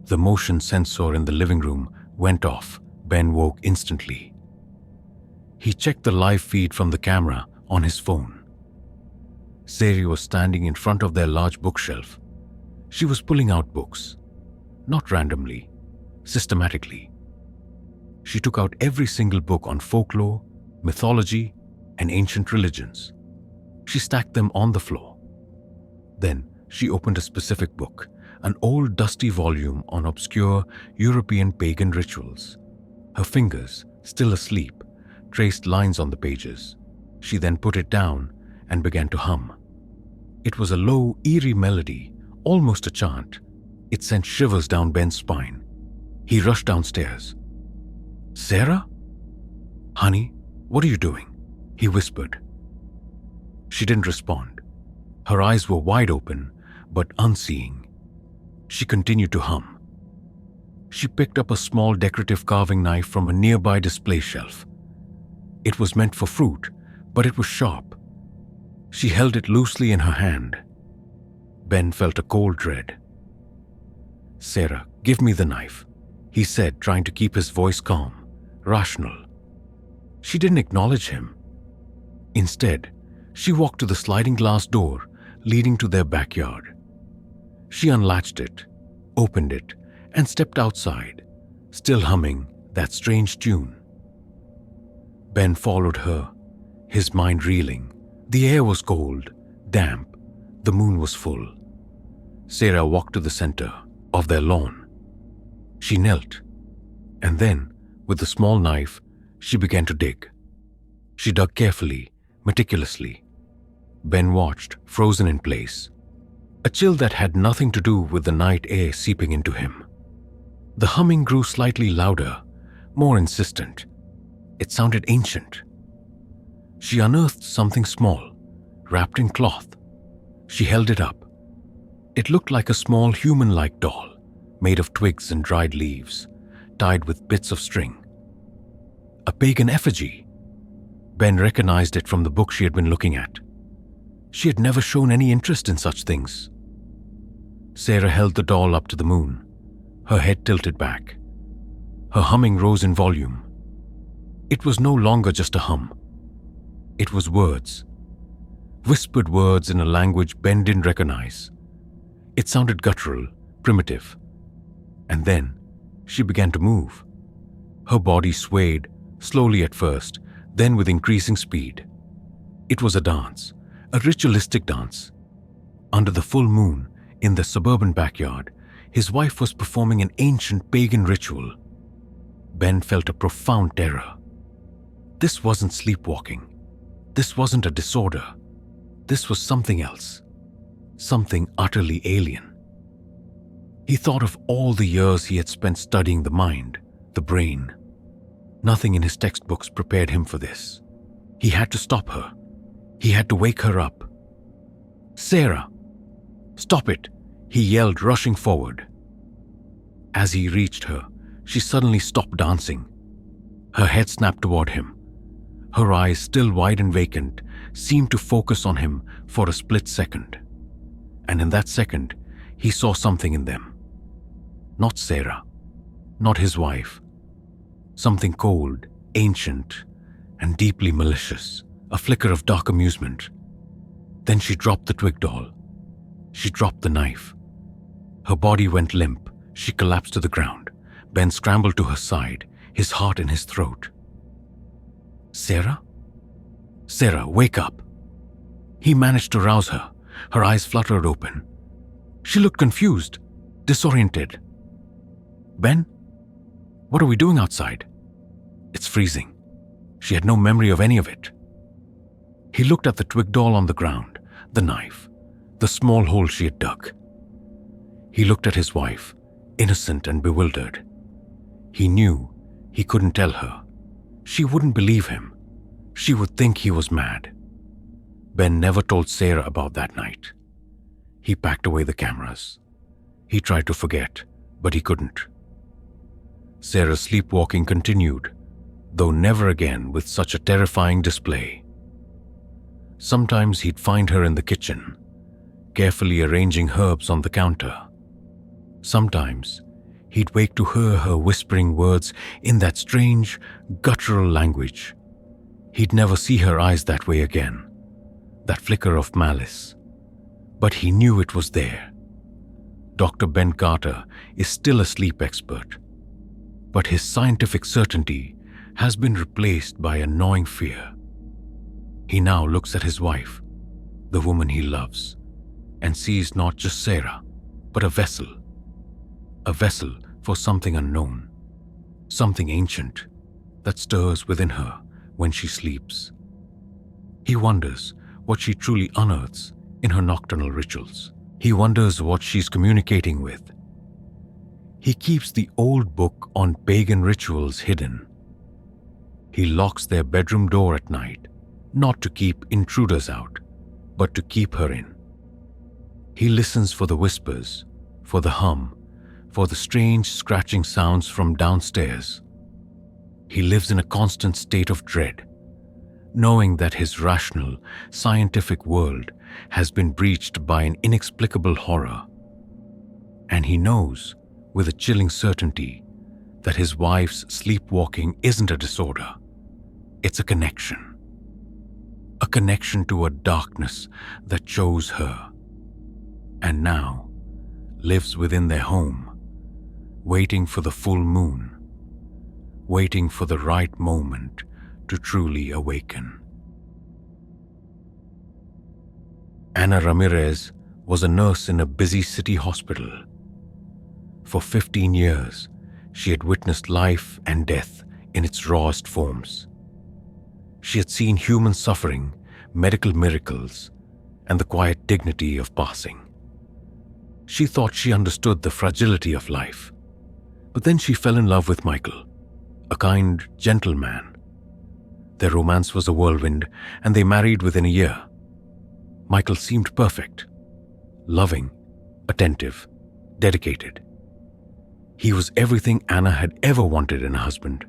the motion sensor in the living room went off. Ben woke instantly. He checked the live feed from the camera on his phone. Sarah was standing in front of their large bookshelf. She was pulling out books, not randomly, systematically. She took out every single book on folklore, mythology, and ancient religions. She stacked them on the floor. Then she opened a specific book, an old dusty volume on obscure European pagan rituals. Her fingers, still asleep, traced lines on the pages. She then put it down and began to hum. It was a low, eerie melody, almost a chant. It sent shivers down Ben's spine. He rushed downstairs. "Sarah? Honey, what are you doing?" he whispered. She didn't respond. Her eyes were wide open, but unseeing. She continued to hum. She picked up a small decorative carving knife from a nearby display shelf. It was meant for fruit, but it was sharp. She held it loosely in her hand. Ben felt a cold dread. "Sarah, give me the knife," he said, trying to keep his voice calm, rational. She didn't acknowledge him. Instead, she walked to the sliding glass door leading to their backyard. She unlatched it, opened it, and stepped outside, still humming that strange tune. Ben followed her, his mind reeling. The air was cold, damp, the moon was full. Sarah walked to the center of their lawn. She knelt, and then, with a small knife, she began to dig. She dug carefully, meticulously. Ben watched, frozen in place, a chill that had nothing to do with the night air seeping into him. The humming grew slightly louder, more insistent. It sounded ancient. She unearthed something small, wrapped in cloth. She held it up. It looked like a small human-like doll, made of twigs and dried leaves, tied with bits of string. A pagan effigy. Ben recognized it from the book she had been looking at. She had never shown any interest in such things. Sarah held the doll up to the moon, her head tilted back. Her humming rose in volume. It was no longer just a hum. It was words. Whispered words in a language Ben didn't recognize. It sounded guttural, primitive. And then she began to move. Her body swayed, slowly at first, then with increasing speed. It was a dance, a ritualistic dance. Under the full moon, in the suburban backyard, his wife was performing an ancient pagan ritual. Ben felt a profound terror. This wasn't sleepwalking. This wasn't a disorder. This was something else. Something utterly alien. He thought of all the years he had spent studying the mind, the brain. Nothing in his textbooks prepared him for this. He had to stop her. He had to wake her up. "Sarah! Stop it!" he yelled, rushing forward. As he reached her, she suddenly stopped dancing. Her head snapped toward him. Her eyes, still wide and vacant, seemed to focus on him for a split second. And in that second, he saw something in them. Not Sarah, not his wife. Something cold, ancient, and deeply malicious, a flicker of dark amusement. Then she dropped the twig doll. She dropped the knife. Her body went limp. She collapsed to the ground. Ben scrambled to her side, his heart in his throat. "Sarah? Sarah, wake up!" He managed to rouse her. Her eyes fluttered open. She looked confused, disoriented. "Ben? What are we doing outside? It's freezing." She had no memory of any of it. He looked at the twig doll on the ground, the knife, the small hole she had dug. He looked at his wife, innocent and bewildered. He knew he couldn't tell her. She wouldn't believe him. She would think he was mad. Ben never told Sarah about that night. He packed away the cameras. He tried to forget, but he couldn't. Sarah's sleepwalking continued, though never again with such a terrifying display. Sometimes he'd find her in the kitchen, carefully arranging herbs on the counter. Sometimes he'd wake to hear her whispering words in that strange, guttural language. He'd never see her eyes that way again, that flicker of malice. But he knew it was there. Dr. Ben Carter is still a sleep expert, but his scientific certainty has been replaced by a gnawing fear. He now looks at his wife, the woman he loves, and sees not just Sarah, but a vessel for something unknown, something ancient that stirs within her when she sleeps. He wonders what she truly unearths in her nocturnal rituals. He wonders what she's communicating with. He keeps the old book on pagan rituals hidden. He locks their bedroom door at night, not to keep intruders out, but to keep her in. He listens for the whispers, for the hum, for the strange scratching sounds from downstairs. He lives in a constant state of dread, knowing that his rational, scientific world has been breached by an inexplicable horror. And he knows, with a chilling certainty, that his wife's sleepwalking isn't a disorder. It's a connection. A connection to a darkness that chose her. and now lives within their home, waiting for the full moon, waiting for the right moment to truly awaken. Ana Ramirez was a nurse in a busy city hospital. For 15 years, she had witnessed life and death in its rawest forms. She had seen human suffering, medical miracles, and the quiet dignity of passing. She thought she understood the fragility of life. But then she fell in love with Michael, a kind, gentle man. Their romance was a whirlwind, and they married within a year. Michael seemed perfect, loving, attentive, dedicated. He was everything Ana had ever wanted in a husband.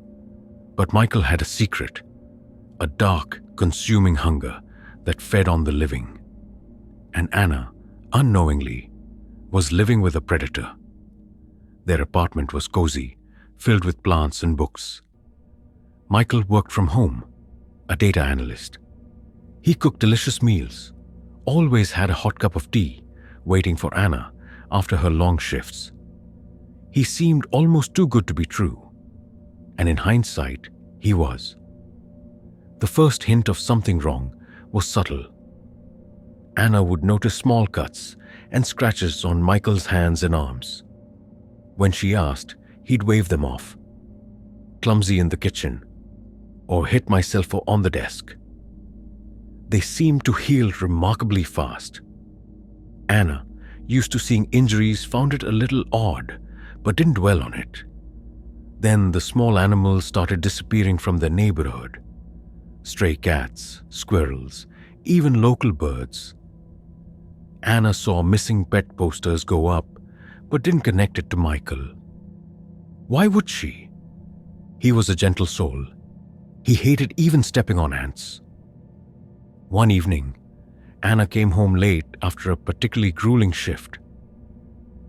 But Michael had a secret, a dark, consuming hunger that fed on the living. And Ana, unknowingly, was living with a predator. Their apartment was cozy, filled with plants and books. Michael worked from home, a data analyst. He cooked delicious meals, always had a hot cup of tea, waiting for Ana after her long shifts. He seemed almost too good to be true, and in hindsight, he was. The first hint of something wrong was subtle. Ana would notice small cuts and scratches on Michael's hands and arms. When she asked, he'd wave them off. Clumsy in the kitchen, or hit myself on the desk. They seemed to heal remarkably fast. Ana, used to seeing injuries, found it a little odd, but didn't dwell on it. Then the small animals started disappearing from their neighborhood. Stray cats, squirrels, even local birds. Ana saw missing pet posters go up, but didn't connect it to Michael. Why would she? He was a gentle soul. He hated even stepping on ants. One evening, Ana came home late after a particularly grueling shift.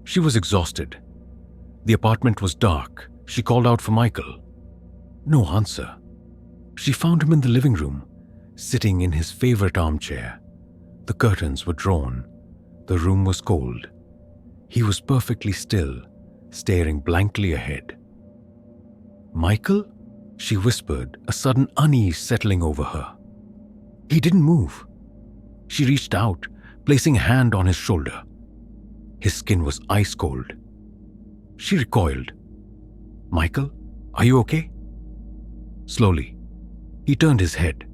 She was exhausted. The apartment was dark. She called out for Michael. No answer. She found him in the living room, sitting in his favorite armchair. The curtains were drawn. The room was cold. He was perfectly still, staring blankly ahead. Michael? She whispered, a sudden unease settling over her. He didn't move. She reached out, placing a hand on his shoulder. His skin was ice cold. She recoiled. Michael, are you okay? Slowly, he turned his head.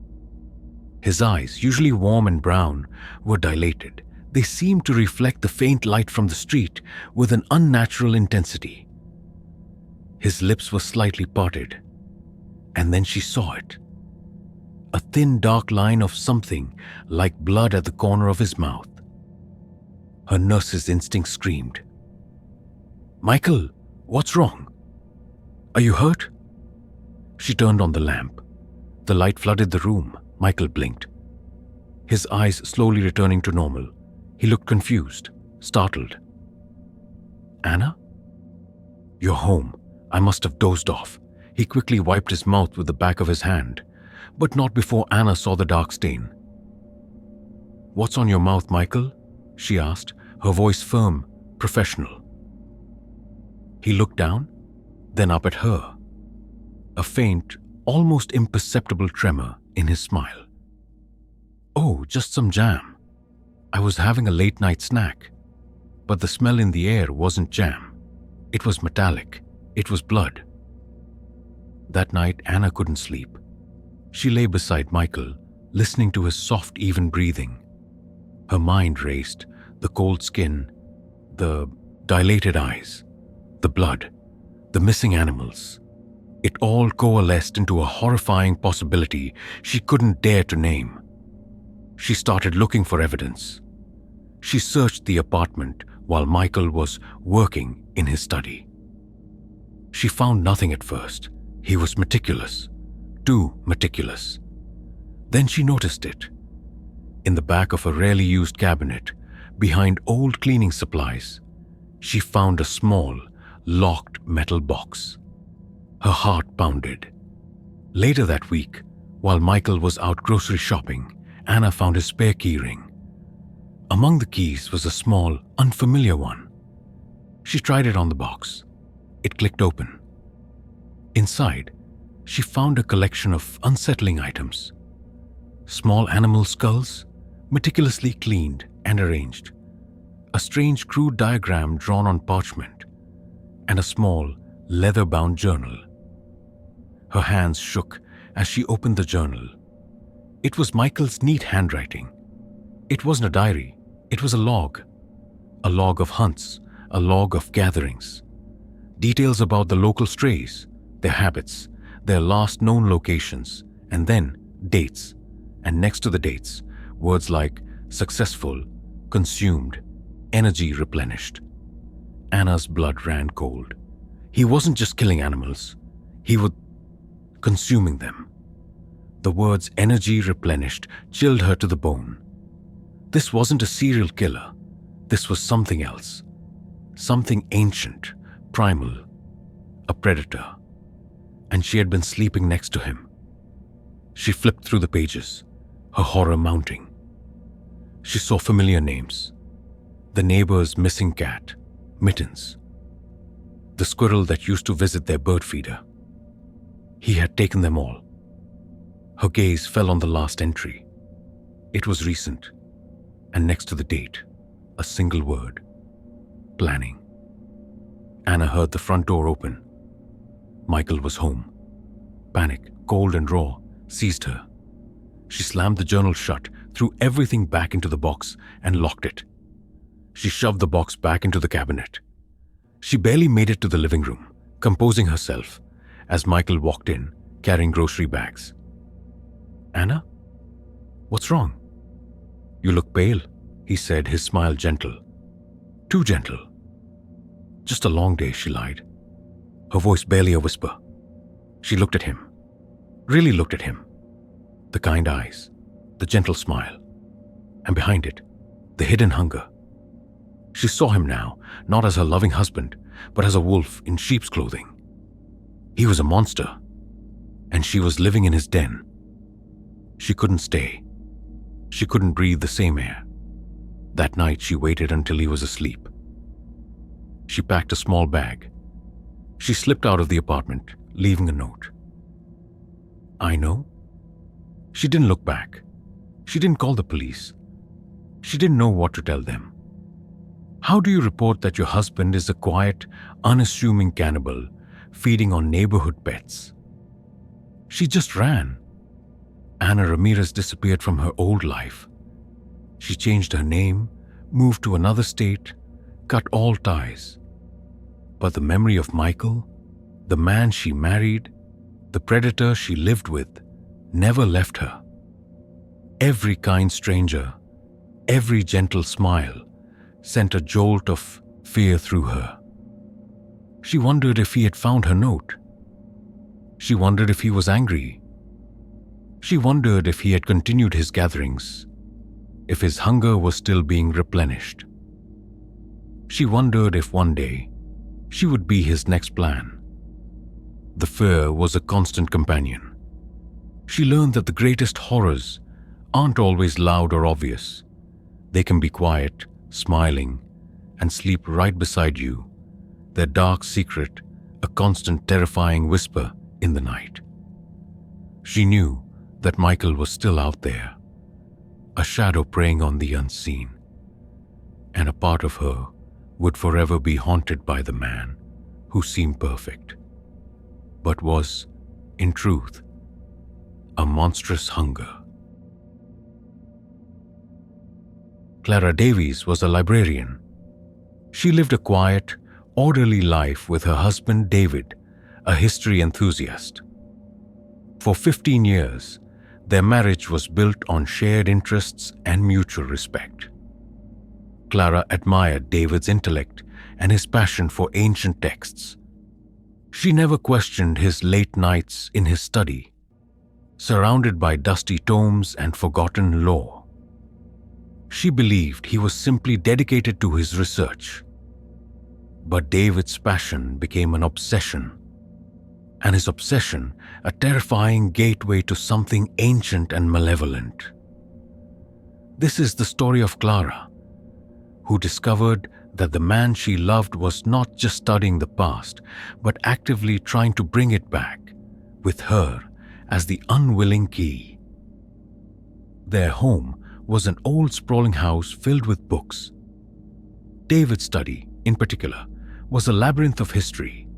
His eyes, usually warm and brown, were dilated. They seemed to reflect the faint light from the street with an unnatural intensity. His lips were slightly parted, and then she saw it. A thin, dark line of something like blood at the corner of his mouth. Her nurse's instinct screamed. Michael, what's wrong? Are you hurt? She turned on the lamp. The light flooded the room. Michael blinked. His eyes slowly returning to normal. He looked confused, startled. Ana? You're home. I must have dozed off. He quickly wiped his mouth with the back of his hand, but not before Ana saw the dark stain. What's on your mouth, Michael? She asked, her voice firm, professional. He looked down, then up at her. A faint, almost imperceptible tremor in his smile. Oh, just some jam. I was having a late-night snack, but the smell in the air wasn't jam. It was metallic. It was blood. That night, Ana couldn't sleep. She lay beside Michael, listening to his soft, even breathing. Her mind raced, the cold skin, the dilated eyes, the blood, the missing animals. It all coalesced into a horrifying possibility she couldn't dare to name. She started looking for evidence. She searched the apartment while Michael was working in his study. She found nothing at first. He was meticulous, too meticulous. Then she noticed it. In the back of a rarely used cabinet, behind old cleaning supplies, she found a small, locked metal box. Her heart pounded. Later that week, while Michael was out grocery shopping, Ana found his spare key ring. Among the keys was a small, unfamiliar one. She tried it on the box. It clicked open. Inside, she found a collection of unsettling items. Small animal skulls, meticulously cleaned and arranged. A strange crude diagram drawn on parchment. And a small, leather-bound journal. Her hands shook as she opened the journal. It was Michael's neat handwriting. It wasn't a diary. It was a log. A log of hunts, a log of gatherings. Details about the local strays, their habits, their last known locations, and then dates. And next to the dates, words like successful, consumed, energy replenished. Anna's blood ran cold. He wasn't just killing animals. He was consuming them. The words energy replenished chilled her to the bone. This wasn't a serial killer. This was something else. Something ancient, primal. A predator. And she had been sleeping next to him. She flipped through the pages, her horror mounting. She saw familiar names. The neighbor's missing cat, Mittens. The squirrel that used to visit their bird feeder. He had taken them all. Her gaze fell on the last entry. It was recent, and next to the date, a single word. Planning. Anna heard the front door open. Michael was home. Panic, cold and raw, seized her. She slammed the journal shut, threw everything back into the box, and locked it. She shoved the box back into the cabinet. She barely made it to the living room, composing herself, as Michael walked in, carrying grocery bags. Anna? What's wrong? You look pale, he said, his smile gentle. Too gentle. Just a long day, she lied. Her voice barely a whisper. She looked at him. Really looked at him. The kind eyes, the gentle smile, and behind it, the hidden hunger. She saw him now, not as her loving husband, but as a wolf in sheep's clothing. He was a monster, and she was living in his den. She couldn't stay. She couldn't breathe the same air. That night she waited until he was asleep. She packed a small bag. She slipped out of the apartment, leaving a note. I know. She didn't look back. She didn't call the police. She didn't know what to tell them. How do you report that your husband is a quiet, unassuming cannibal feeding on neighborhood pets? She just ran. Anna Ramirez disappeared from her old life. She changed her name, moved to another state, cut all ties. But the memory of Michael, the man she married, the predator she lived with, never left her. Every kind stranger, every gentle smile, sent a jolt of fear through her. She wondered if he had found her note. She wondered if he was angry. She wondered if he had continued his gatherings, if his hunger was still being replenished. She wondered if one day she would be his next plan. The fear was a constant companion. She learned that the greatest horrors aren't always loud or obvious. They can be quiet, smiling, and sleep right beside you, their dark secret a constant terrifying whisper in the night. She knew that Michael was still out there, a shadow preying on the unseen, and a part of her would forever be haunted by the man who seemed perfect, but was, in truth, a monstrous hunger. Clara Davies was a librarian. She lived a quiet, orderly life with her husband David, a history enthusiast. For 15 years, their marriage was built on shared interests and mutual respect. Clara admired David's intellect and his passion for ancient texts. She never questioned his late nights in his study, surrounded by dusty tomes and forgotten lore. She believed he was simply dedicated to his research. But David's passion became an obsession, and his obsession a terrifying gateway to something ancient and malevolent. This is the story of Clara, who discovered that the man she loved was not just studying the past, but actively trying to bring it back, with her as the unwilling key. Their home was an old sprawling house filled with books. David's study, in particular, was a labyrinth of history.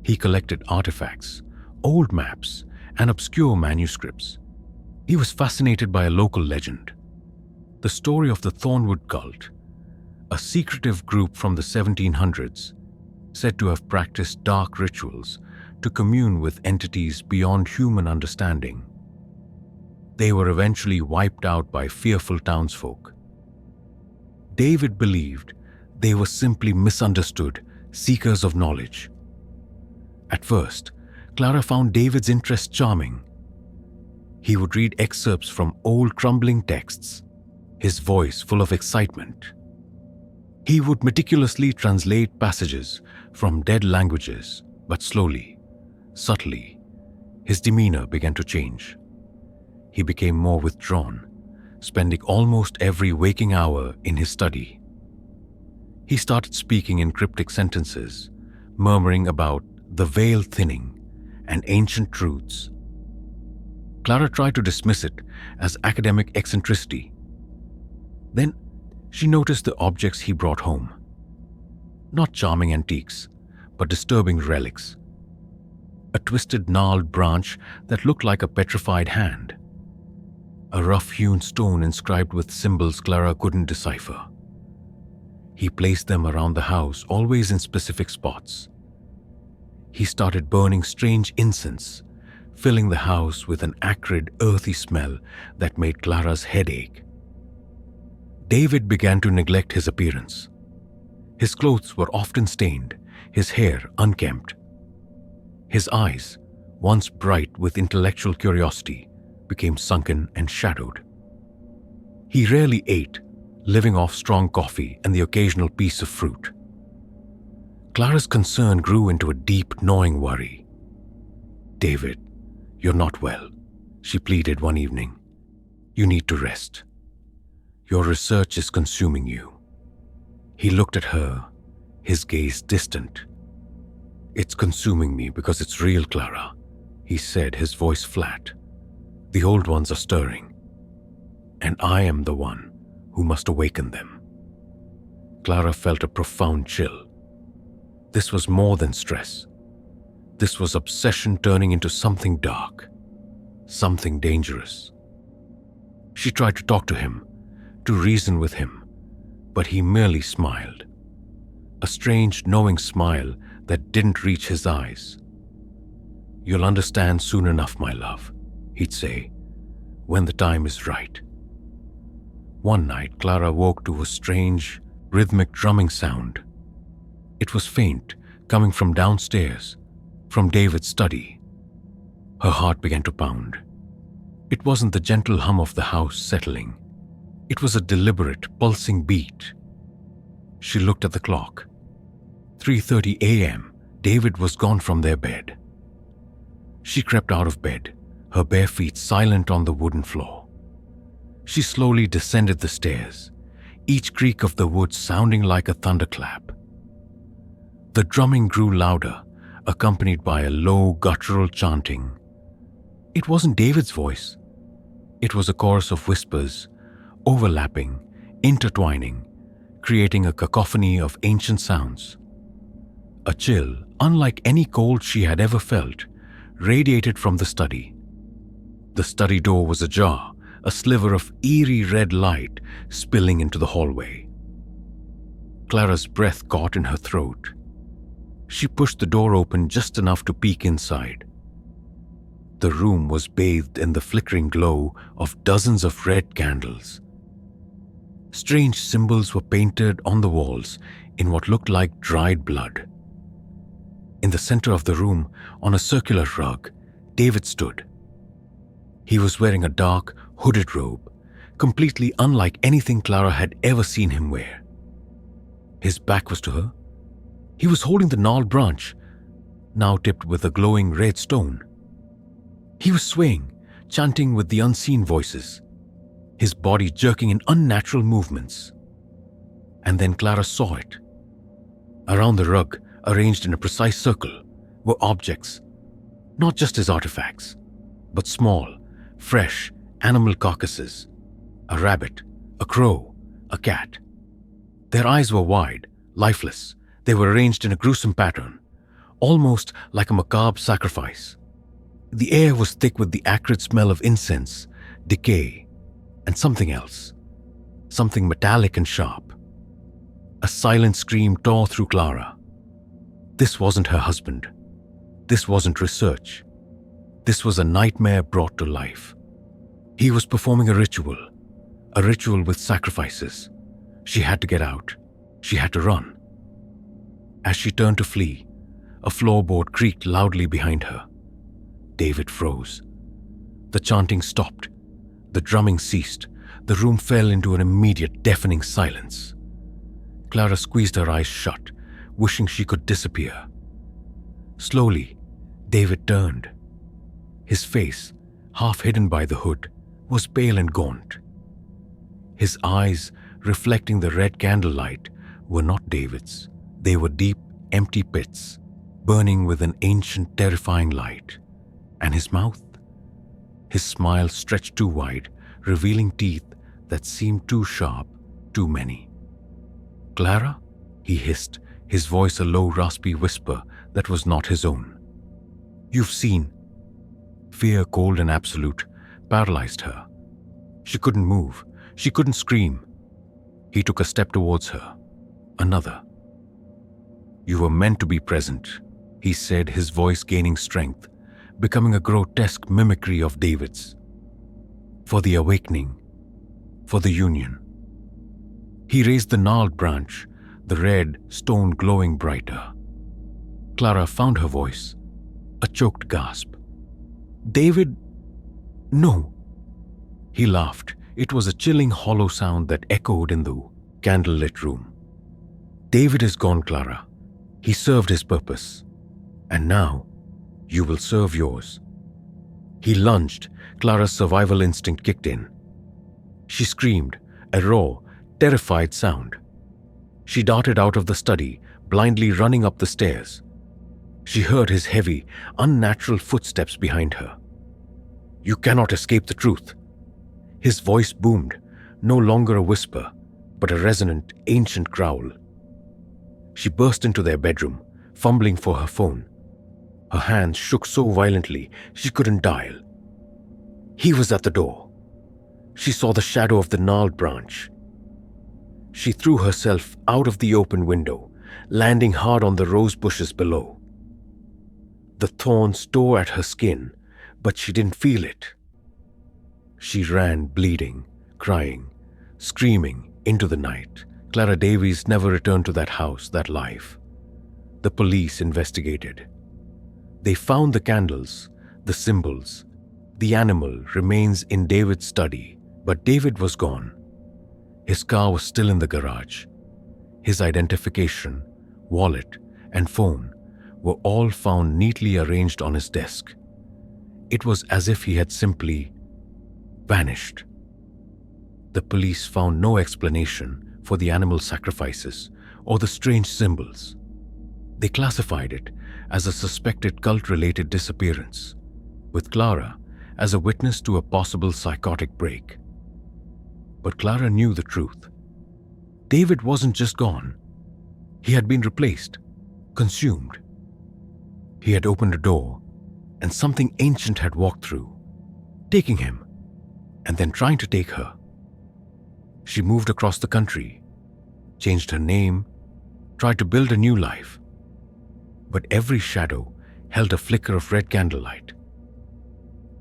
He collected artifacts, old maps, and obscure manuscripts. He was fascinated by a local legend, the story of the Thornwood cult, a secretive group from the 1700s said to have practiced dark rituals to commune with entities beyond human understanding. They were eventually wiped out by fearful townsfolk. David believed they were simply misunderstood seekers of knowledge. At first, Clara found David's interest charming. He would read excerpts from old crumbling texts, his voice full of excitement. He would meticulously translate passages from dead languages, but slowly, subtly, his demeanor began to change. He became more withdrawn, spending almost every waking hour in his study. He started speaking in cryptic sentences, murmuring about the veil thinning and ancient truths. Clara tried to dismiss it as academic eccentricity. Then she noticed the objects he brought home. Not charming antiques, but disturbing relics. A twisted, gnarled branch that looked like a petrified hand. A rough-hewn stone inscribed with symbols Clara couldn't decipher. He placed them around the house, always in specific spots. He started burning strange incense, filling the house with an acrid, earthy smell that made Clara's head ache. David began to neglect his appearance. His clothes were often stained, his hair unkempt. His eyes, once bright with intellectual curiosity, became sunken and shadowed. He rarely ate, living off strong coffee and the occasional piece of fruit. Clara's concern grew into a deep, gnawing worry. "David, you're not well," she pleaded one evening. "You need to rest. Your research is consuming you." He looked at her, his gaze distant. "It's consuming me because it's real, Clara," he said, his voice flat. "The old ones are stirring, and I am the one who must awaken them." Clara felt a profound chill. This was more than stress. This was obsession turning into something dark, something dangerous. She tried to talk to him, to reason with him, but he merely smiled. A strange, knowing smile that didn't reach his eyes. "You'll understand soon enough, my love," he'd say, "when the time is right." One night, Clara woke to a strange, rhythmic drumming sound. It was faint, coming from downstairs, from David's study. Her heart began to pound. It wasn't the gentle hum of the house settling. It was a deliberate, pulsing beat. She looked at the clock. 3:30 a.m. David was gone from their bed. She crept out of bed, her bare feet silent on the wooden floor. She slowly descended the stairs, each creak of the wood sounding like a thunderclap. The drumming grew louder, accompanied by a low, guttural chanting. It wasn't David's voice. It was a chorus of whispers, overlapping, intertwining, creating a cacophony of ancient sounds. A chill, unlike any cold she had ever felt, radiated from the study. The study door was ajar, a sliver of eerie red light spilling into the hallway. Clara's breath caught in her throat. She pushed the door open just enough to peek inside. The room was bathed in the flickering glow of dozens of red candles. Strange symbols were painted on the walls in what looked like dried blood. In the center of the room, on a circular rug, David stood. He was wearing a dark, hooded robe, completely unlike anything Clara had ever seen him wear. His back was to her. He was holding the gnarled branch, now tipped with a glowing red stone. He was swaying, chanting with the unseen voices, his body jerking in unnatural movements. And then Clara saw it. Around the rug, arranged in a precise circle, were objects, not just his artifacts, but small, fresh animal carcasses. A rabbit, a crow, a cat. Their eyes were wide, lifeless. They were arranged in a gruesome pattern, almost like a macabre sacrifice. The air was thick with the acrid smell of incense, decay, and something else. Something metallic and sharp. A silent scream tore through Clara. This wasn't her husband. This wasn't research. This was a nightmare brought to life. He was performing a ritual with sacrifices. She had to get out. She had to run. As she turned to flee, a floorboard creaked loudly behind her. David froze. The chanting stopped. The drumming ceased. The room fell into an immediate, deafening silence. Clara squeezed her eyes shut, wishing she could disappear. Slowly, David turned. His face, half hidden by the hood, was pale and gaunt. His eyes, reflecting the red candlelight, were not David's. They were deep, empty pits, burning with an ancient, terrifying light. And his mouth? His smile stretched too wide, revealing teeth that seemed too sharp, too many. "Clara?" he hissed, his voice a low, raspy whisper that was not his own. "You've seen." Fear, cold and absolute, paralyzed her. She couldn't move. She couldn't scream. He took a step towards her. Another. "You were meant to be present," he said, his voice gaining strength, becoming a grotesque mimicry of David's. "For the awakening. For the union." He raised the gnarled branch, the red stone glowing brighter. Clara found her voice, a choked gasp. "David, no." He laughed. It was a chilling, hollow sound that echoed in the candlelit room. "David is gone, Clara. He served his purpose. And now, you will serve yours." He lunged. Clara's survival instinct kicked in. She screamed, a raw, terrified sound. She darted out of the study, blindly running up the stairs. She heard his heavy, unnatural footsteps behind her. "You cannot escape the truth." His voice boomed, no longer a whisper, but a resonant, ancient growl. She burst into their bedroom, fumbling for her phone. Her hands shook so violently she couldn't dial. He was at the door. She saw the shadow of the gnarled branch. She threw herself out of the open window, landing hard on the rose bushes below. The thorns tore at her skin, but she didn't feel it. She ran, bleeding, crying, screaming into the night. Clara Davies never returned to that house, that life. The police investigated. They found the candles, the symbols. The animal remains in David's study, but David was gone. His car was still in the garage. His identification, wallet, and phone were all found neatly arranged on his desk. It was as if he had simply vanished. The police found no explanation for the animal sacrifices or the strange symbols. They classified it as a suspected cult-related disappearance, with Clara as a witness to a possible psychotic break. But Clara knew the truth. David wasn't just gone. He had been replaced, consumed. He had opened a door, and something ancient had walked through, taking him, and then trying to take her. She moved across the country, changed her name, tried to build a new life. But every shadow held a flicker of red candlelight.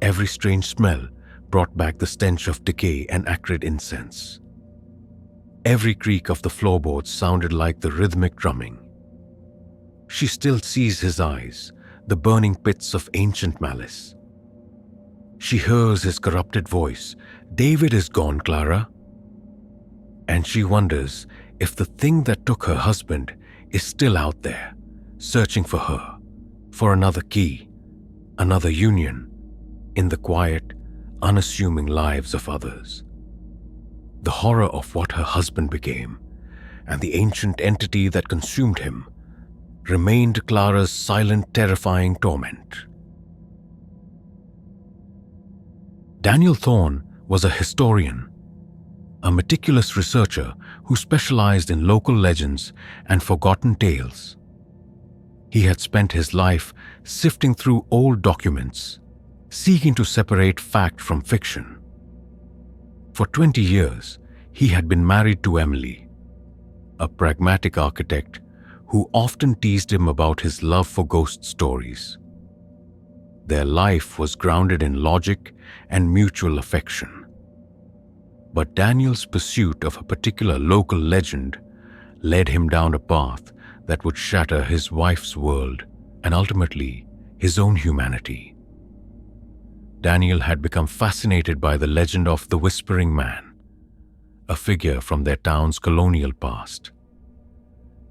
Every strange smell brought back the stench of decay and acrid incense. Every creak of the floorboards sounded like the rhythmic drumming. She still sees his eyes, the burning pits of ancient malice. She hears his corrupted voice, "David is gone, Clara." And she wonders if the thing that took her husband is still out there, searching for her, for another key, another union, in the quiet, unassuming lives of others. The horror of what her husband became and the ancient entity that consumed him remained Clara's silent, terrifying torment. Daniel Thorne was a historian, a meticulous researcher who specialized in local legends and forgotten tales. He had spent his life sifting through old documents, seeking to separate fact from fiction. For 20 years, he had been married to Emily, a pragmatic architect who often teased him about his love for ghost stories. Their life was grounded in logic and mutual affection. But Daniel's pursuit of a particular local legend led him down a path that would shatter his wife's world and ultimately his own humanity. Daniel had become fascinated by the legend of the Whispering Man, a figure from their town's colonial past.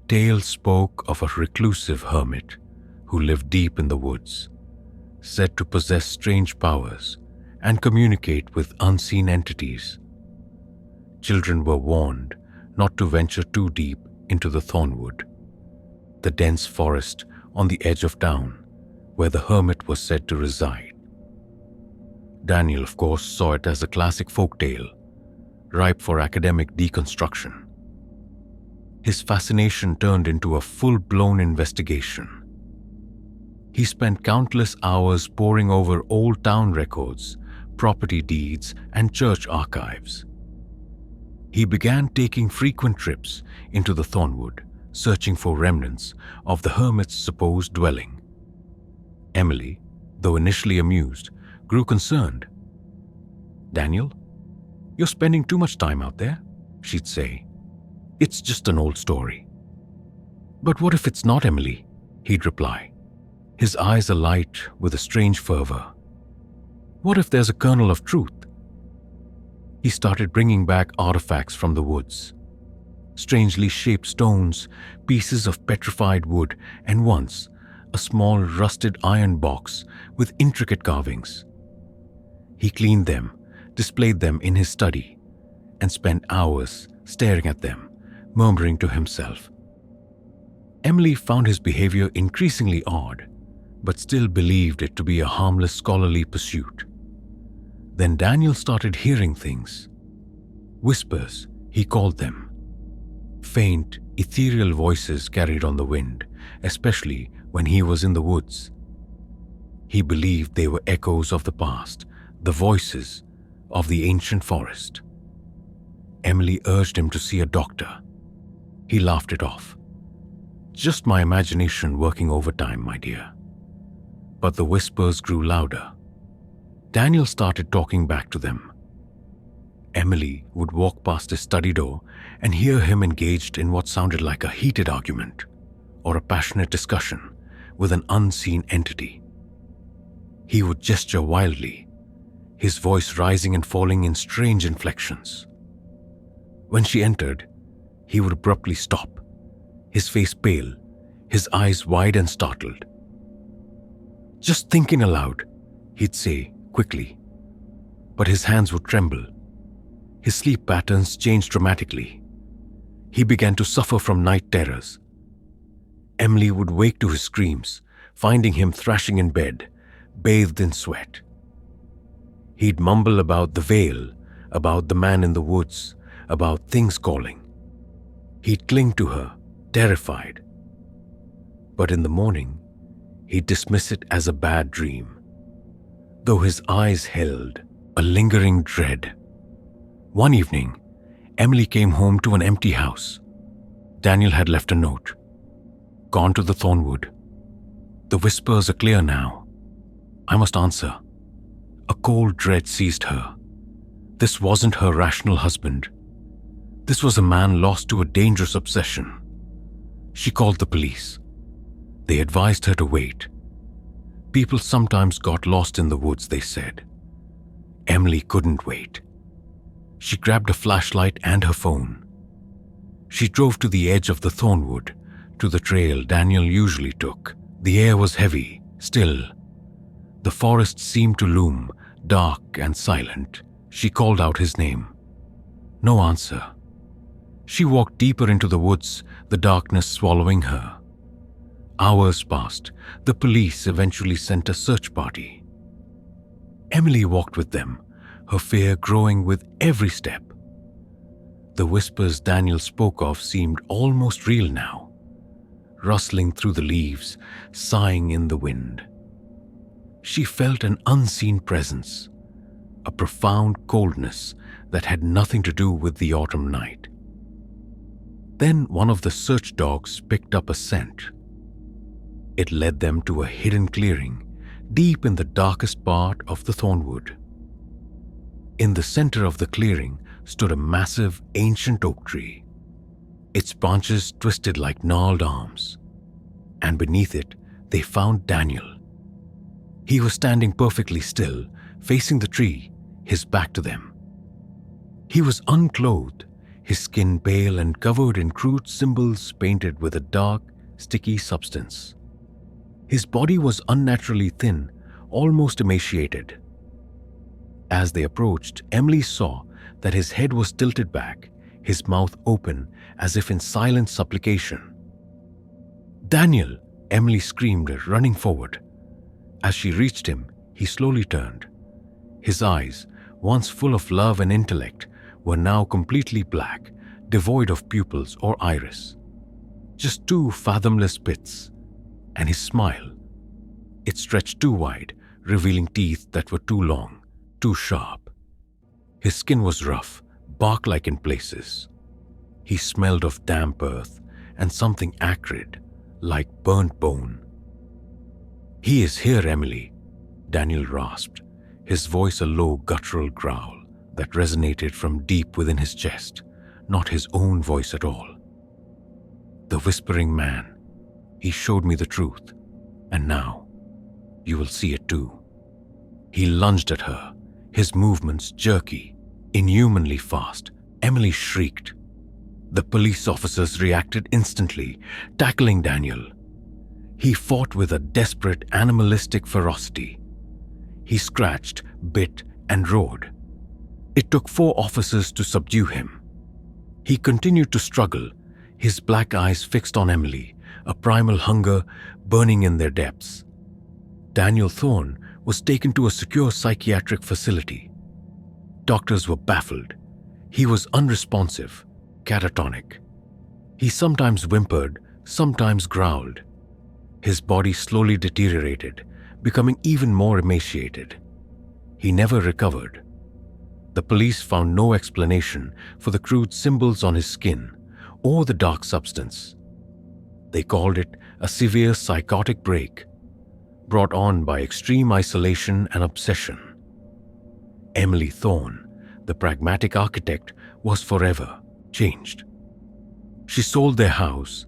Tales spoke of a reclusive hermit who lived deep in the woods, said to possess strange powers and communicate with unseen entities. Children were warned not to venture too deep into the Thornwood, the dense forest on the edge of town where the hermit was said to reside. Daniel, of course, saw it as a classic folk tale, ripe for academic deconstruction. His fascination turned into a full-blown investigation. He spent countless hours poring over old town records, property deeds, and church archives. He began taking frequent trips into the Thornwood, searching for remnants of the hermit's supposed dwelling. Emily, though initially amused, grew concerned. "Daniel, you're spending too much time out there," she'd say. "It's just an old story." "But what if it's not, Emily?" he'd reply, his eyes alight with a strange fervor. "What if there's a kernel of truth?" He started bringing back artifacts from the woods. Strangely shaped stones, pieces of petrified wood, and once, a small rusted iron box with intricate carvings. He cleaned them, displayed them in his study, and spent hours staring at them, murmuring to himself. Emily found his behavior increasingly odd, but still believed it to be a harmless scholarly pursuit. Then Daniel started hearing things. Whispers, he called them. Faint, ethereal voices carried on the wind, especially when he was in the woods. He believed they were echoes of the past, the voices of the ancient forest. Emily urged him to see a doctor. He laughed it off. "Just my imagination working overtime, my dear." But the whispers grew louder. Daniel started talking back to them. Emily would walk past his study door and hear him engaged in what sounded like a heated argument or a passionate discussion with an unseen entity. He would gesture wildly, his voice rising and falling in strange inflections. When she entered, he would abruptly stop, his face pale, his eyes wide and startled. "Just thinking aloud," he'd say quickly, but his hands would tremble. His sleep patterns changed dramatically. He began to suffer from night terrors. Emily would wake to his screams, finding him thrashing in bed, bathed in sweat. He'd mumble about the veil, about the man in the woods, about things calling. He'd cling to her, terrified. But in the morning, he'd dismiss it as a bad dream, though his eyes held a lingering dread. One evening, Emily came home to an empty house. Daniel had left a note. "Gone to the Thornwood. The whispers are clear now. I must answer." A cold dread seized her. This wasn't her rational husband. This was a man lost to a dangerous obsession. She called the police. They advised her to wait. People sometimes got lost in the woods, they said. Emily couldn't wait. She grabbed a flashlight and her phone. She drove to the edge of the Thornwood, to the trail Daniel usually took. The air was heavy, still. The forest seemed to loom, dark and silent. She called out his name. No answer. She walked deeper into the woods, the darkness swallowing her. Hours passed. The police eventually sent a search party. Emily walked with them, her fear growing with every step. The whispers Daniel spoke of seemed almost real now, rustling through the leaves, sighing in the wind. She felt an unseen presence, a profound coldness that had nothing to do with the autumn night. Then one of the search dogs picked up a scent. It led them to a hidden clearing deep in the darkest part of the thornwood. In the center of the clearing stood a massive ancient oak tree, its branches twisted like gnarled arms, and beneath it they found Daniel. He was standing perfectly still, facing the tree, his back to them. He was unclothed, his skin pale and covered in crude symbols painted with a dark, sticky substance. His body was unnaturally thin, almost emaciated. As they approached, Emily saw that his head was tilted back, his mouth open as if in silent supplication. "Daniel!" Emily screamed, running forward. As she reached him, he slowly turned. His eyes, once full of love and intellect, were now completely black, devoid of pupils or iris. Just two fathomless pits. And his smile, it stretched too wide, revealing teeth that were too long, too sharp. His skin was rough, bark-like in places. He smelled of damp earth and something acrid, like burnt bone. "He is here, Emily," Daniel rasped, his voice a low guttural growl that resonated from deep within his chest, not his own voice at all. "The whispering man. He showed me the truth, and now you will see it too." He lunged at her, his movements jerky, inhumanly fast. Emily shrieked. The police officers reacted instantly, tackling Daniel. He fought with a desperate, animalistic ferocity. He scratched, bit, and roared. It took 4 officers to subdue him. He continued to struggle, his black eyes fixed on Emily, a primal hunger burning in their depths. Daniel Thorne was taken to a secure psychiatric facility. Doctors were baffled. He was unresponsive, catatonic. He sometimes whimpered, sometimes growled. His body slowly deteriorated, becoming even more emaciated. He never recovered. The police found no explanation for the crude symbols on his skin or the dark substance. They called it a severe psychotic break, brought on by extreme isolation and obsession. Emily Thorne, the pragmatic architect, was forever changed. She sold their house,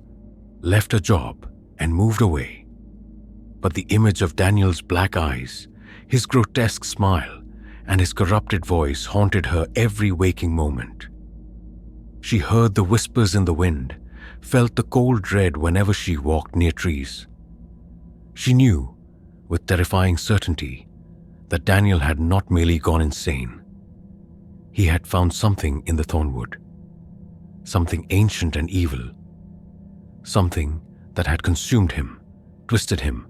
left her job, and moved away. But the image of Daniel's black eyes, his grotesque smile, and his corrupted voice haunted her every waking moment. She heard the whispers in the wind, felt the cold dread whenever she walked near trees. She knew, with terrifying certainty, that Daniel had not merely gone insane. He had found something in the thornwood, something ancient and evil, something that had consumed him, twisted him,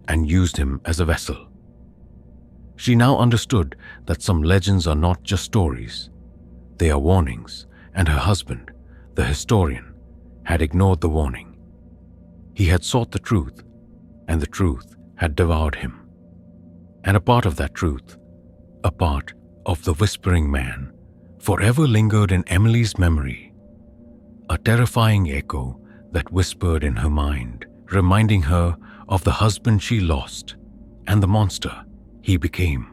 and used him as a vessel. She now understood that some legends are not just stories. They are warnings, and her husband, the historian, had ignored the warning. He had sought the truth, and the truth had devoured him. And a part of that truth, a part of the whispering man, forever lingered in Emily's memory, a terrifying echo that whispered in her mind, reminding her of the husband she lost and the monster he became.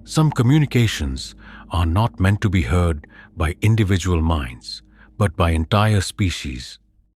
Some communications are not meant to be heard by individual minds, but by entire species